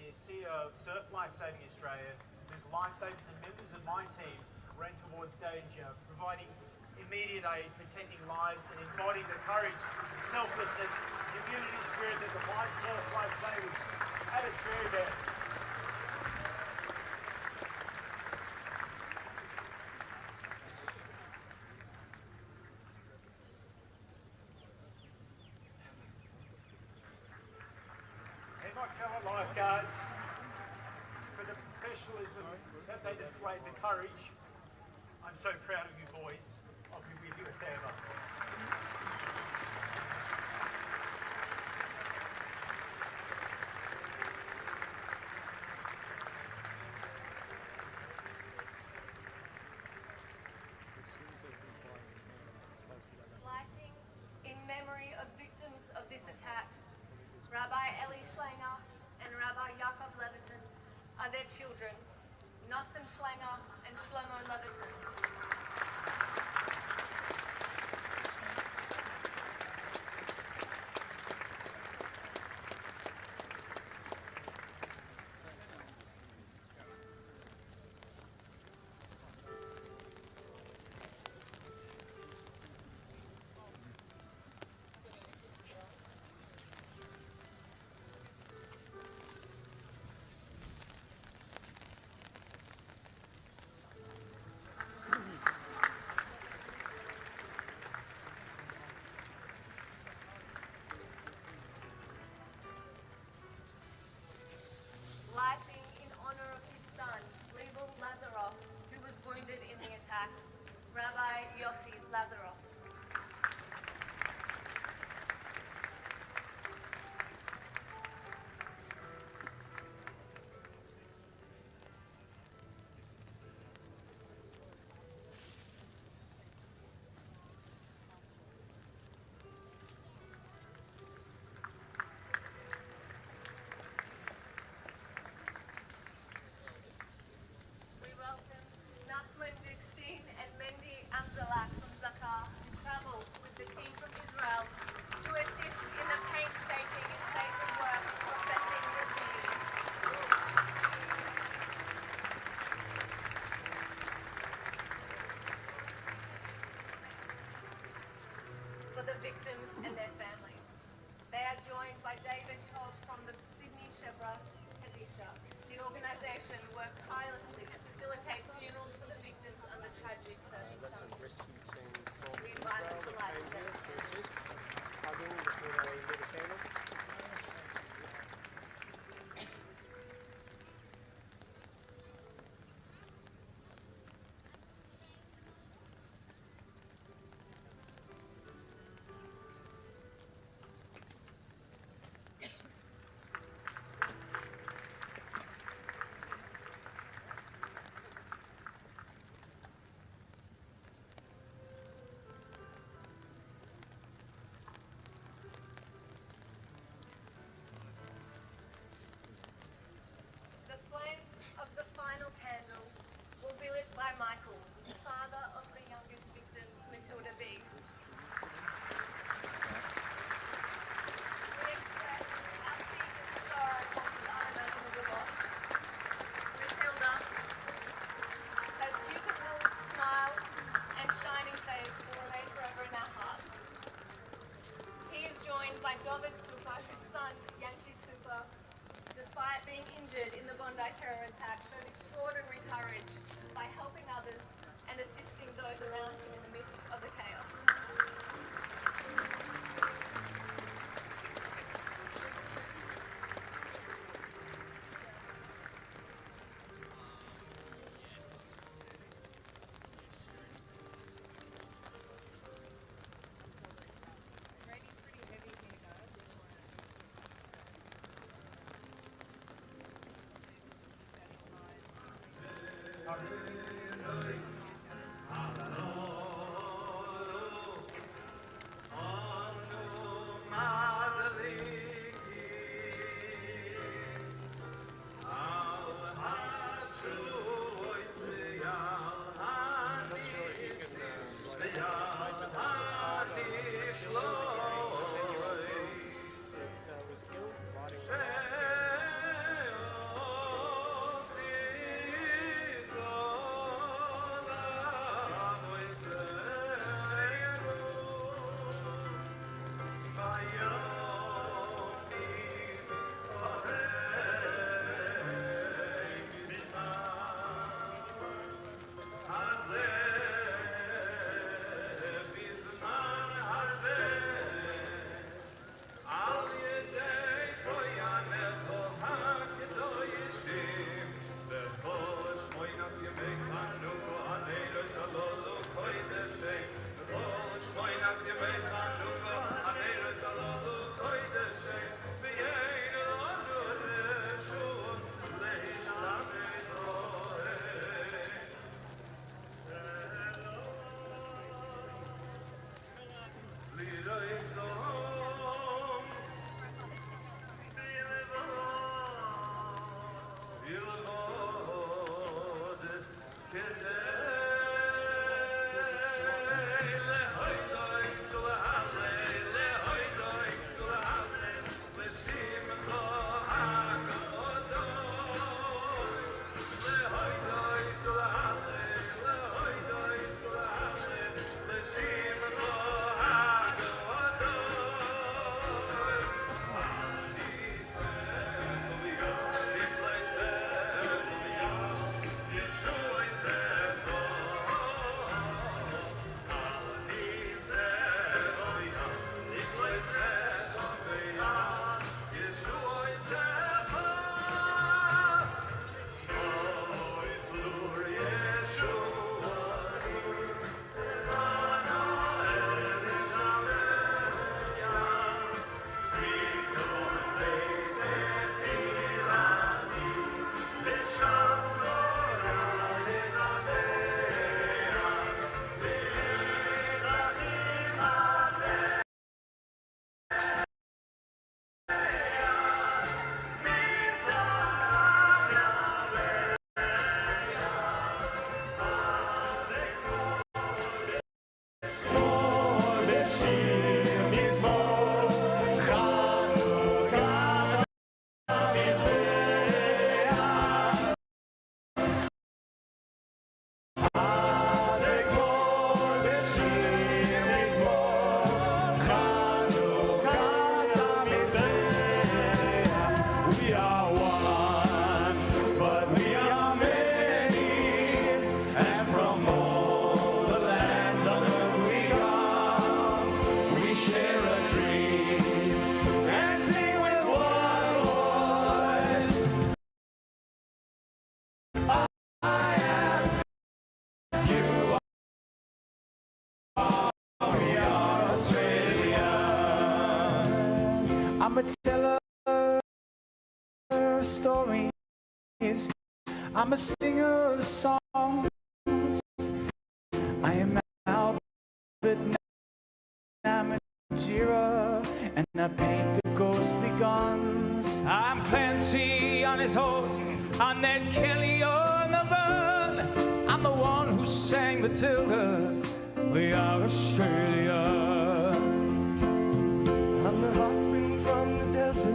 a sea of Surf Life Saving Australia, whose lifesavers and members of my team ran towards danger, providing immediate aid, protecting lives, and embodying the courage, selflessness, community spirit that defines Surf Life Saving at its very best. And my fellow lifeguards, for the professionalism that they displayed, the courage, I'm so proud of you boys. I'll be with you forever. Lighting in memory of victims of this attack, Rabbi Eli Schlanger and Rabbi Yaakov Levitin are their children, Nosson Schlanger and Shlomo Levitin. Lighting in honor of his son, Leibel Lazarov, who was wounded in the attack, Rabbi Yossi Lazarov. We welcome Nachman Dickstein and Mendy Amzalak from Zakar, who travelled with the team from Israel to assist in the painstaking and sacred work of processing the seed. For the victims and their families. They are joined by David Todd from the Sydney Chevra Kadisha. The organisation worked tirelessly to facilitate funerals for the victims under tragic circumstances. We invite them to light the The flame of the final candle will be lit by Michael, father of the youngest victim, Matilda B. We express our deepest sorrow for his unimaginable loss. Matilda, her beautiful smile and shining face will remain forever in our hearts. He is joined by David Super, whose son, Yankee Super, despite being injured in the Bondi terror attack, showed extraordinary courage by helping others and assisting those around him in the midst of the chaos. Amen. I'm a teller of stories. I'm a singer of songs. I am Albert Namatjira, and I paint the ghostly guns. I'm Clancy on his horse, I'm Ned Kelly on the burn. I'm the one who sang Matilda, we are Australia. I'm the hot wind from the desert,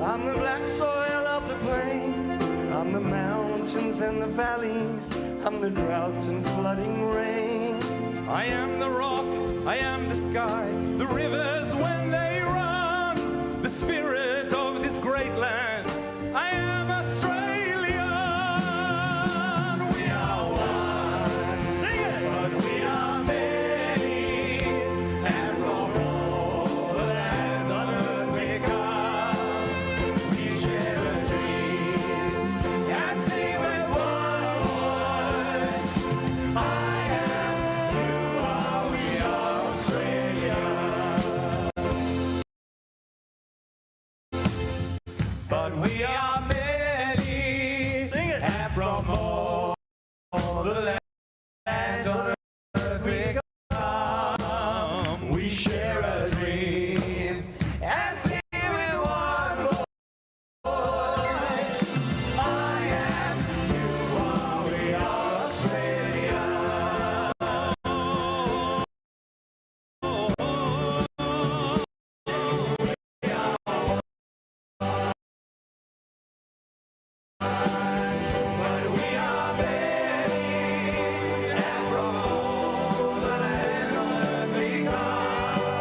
I'm the black soil of the plains, I'm the mountains and the valleys, I'm the droughts and flooding rain. I am the rock, I am the sky, the rivers when they run, the spirit of this great land. I am Australian. We are one. Sing it. But we are many, and from all the lands on earth we come. We share a dream and sing with one voice. I am, you are, we are Australia. But we are many, sing it, and from all the lands on earth we come. We share a dream and sing with one voice. I am, you are, we are Australia. But we are many, and from all the lands on earth we come.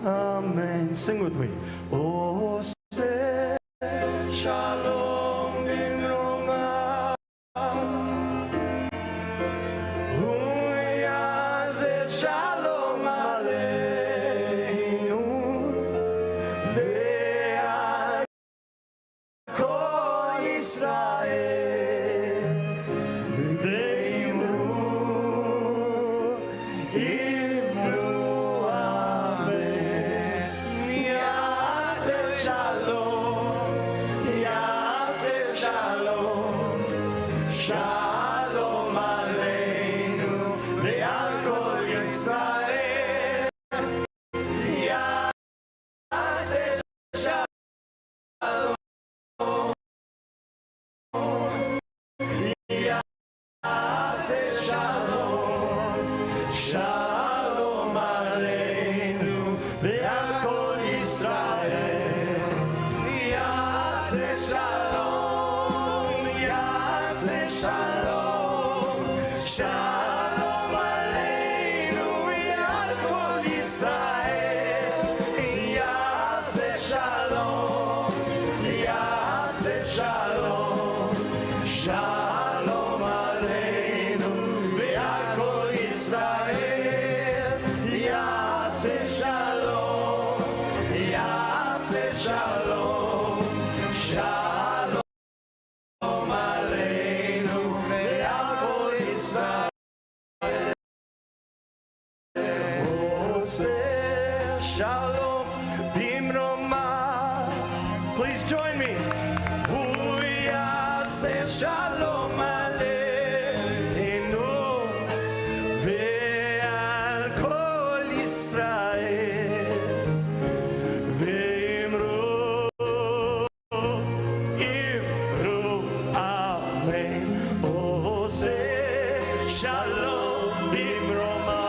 Amen. Sing with me. Oh, say shalom bin Roma. Say shalom aleinu. Ve'akol Yisrael. Ve'imru. Shalom aleinu ve'al kol Yisrael. Yaseh shalom. Yaseh shalom. Shalom aleinu ve'al kol Yisrael. Yaseh shalom. Yaseh shalom. Shalom aleinu ve'al kol Yisrael. Yaseh shalom. Yaseh shalom. Shalom aleinu ve'al kol Yisrael. Yaseh shalom. Yaseh shalom. Shalom aleinu ve'al kol Yisrael. Oh, say shalom bimroma. Please join me. Oh, yaseh shalom aleinu ve'al kol Yisrael. Ve'imru amen. Oh, say shalom bimroma.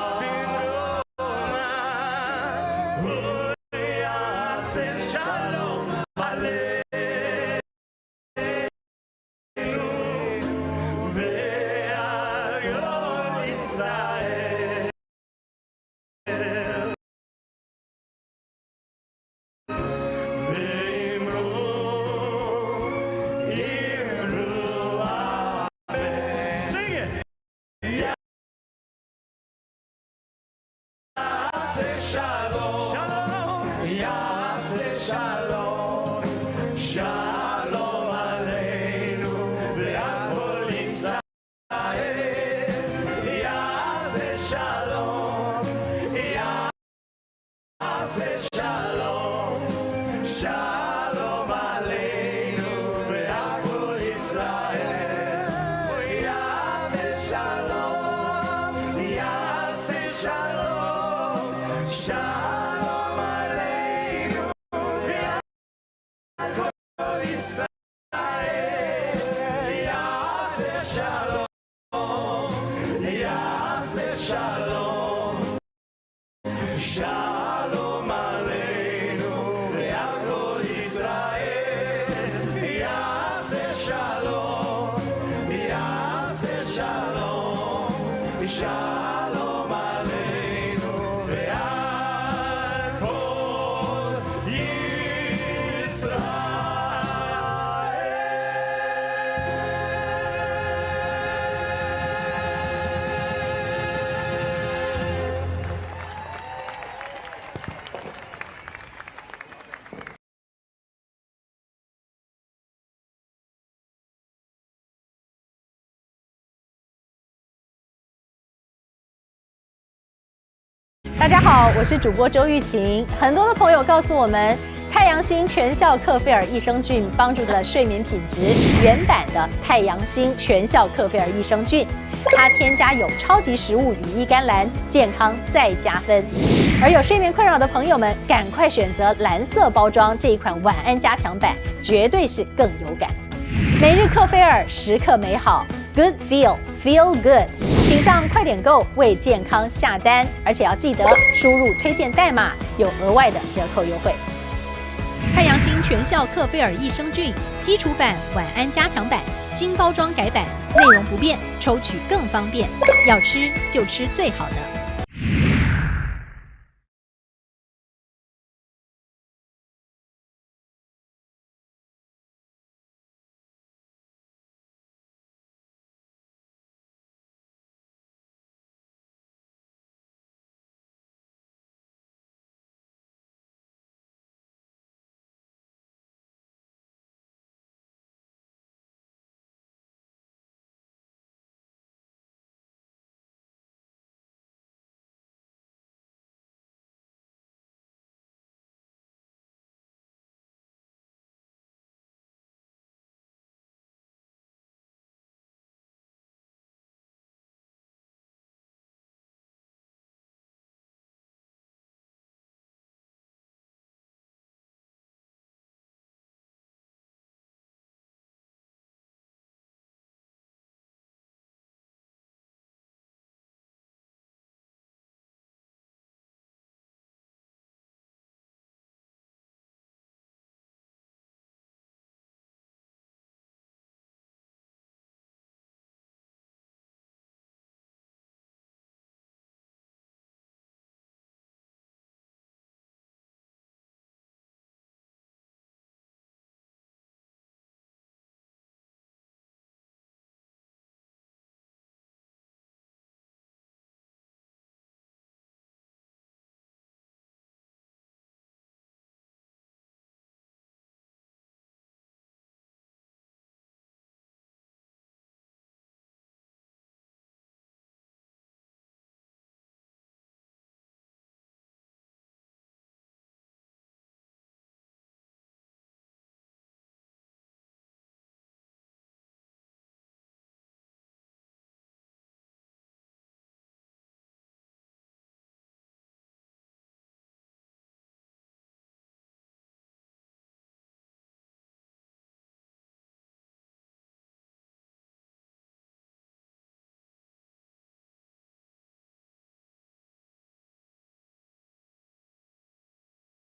Oh, yaseh shalom aleinu ve'al kol Yisrael. Sing it. Yaseh shalom. Shalom. Yaseh shalom. Shalom aleinu ve'al kol Yisrael. Yaseh shalom. Yaseh shalom. Shalom aleinu ve'al kol Yisrael. Yaseh shalom. Yaseh shalom. Shalom aleinu ve'al kol Yisrael. Yaseh shalom. Yaseh shalom. Shalom aleinu ve'al kol Yisrael. Yaseh shalom. Yaseh shalom. Shalom aleinu ve'al kol Yisrael.大家好，我是主播周玉琴。很多的朋友告诉我们，太阳星全效克菲尔益生菌帮助了睡眠品质。原版的太阳星全效克菲尔益生菌，它添加有超级食物羽衣甘蓝，健康再加分。而有睡眠困扰的朋友们，赶快选择蓝色包装这一款晚安加强版，绝对是更有感。每日克菲尔，时刻美好 ，Good Feel Good。请上快点购为健康下单，而且要记得输入推荐代码，有额外的折扣优惠。太阳星全效克菲尔益生菌基础版、晚安加强版，新包装改版，内容不变，抽取更方便。要吃就吃最好的。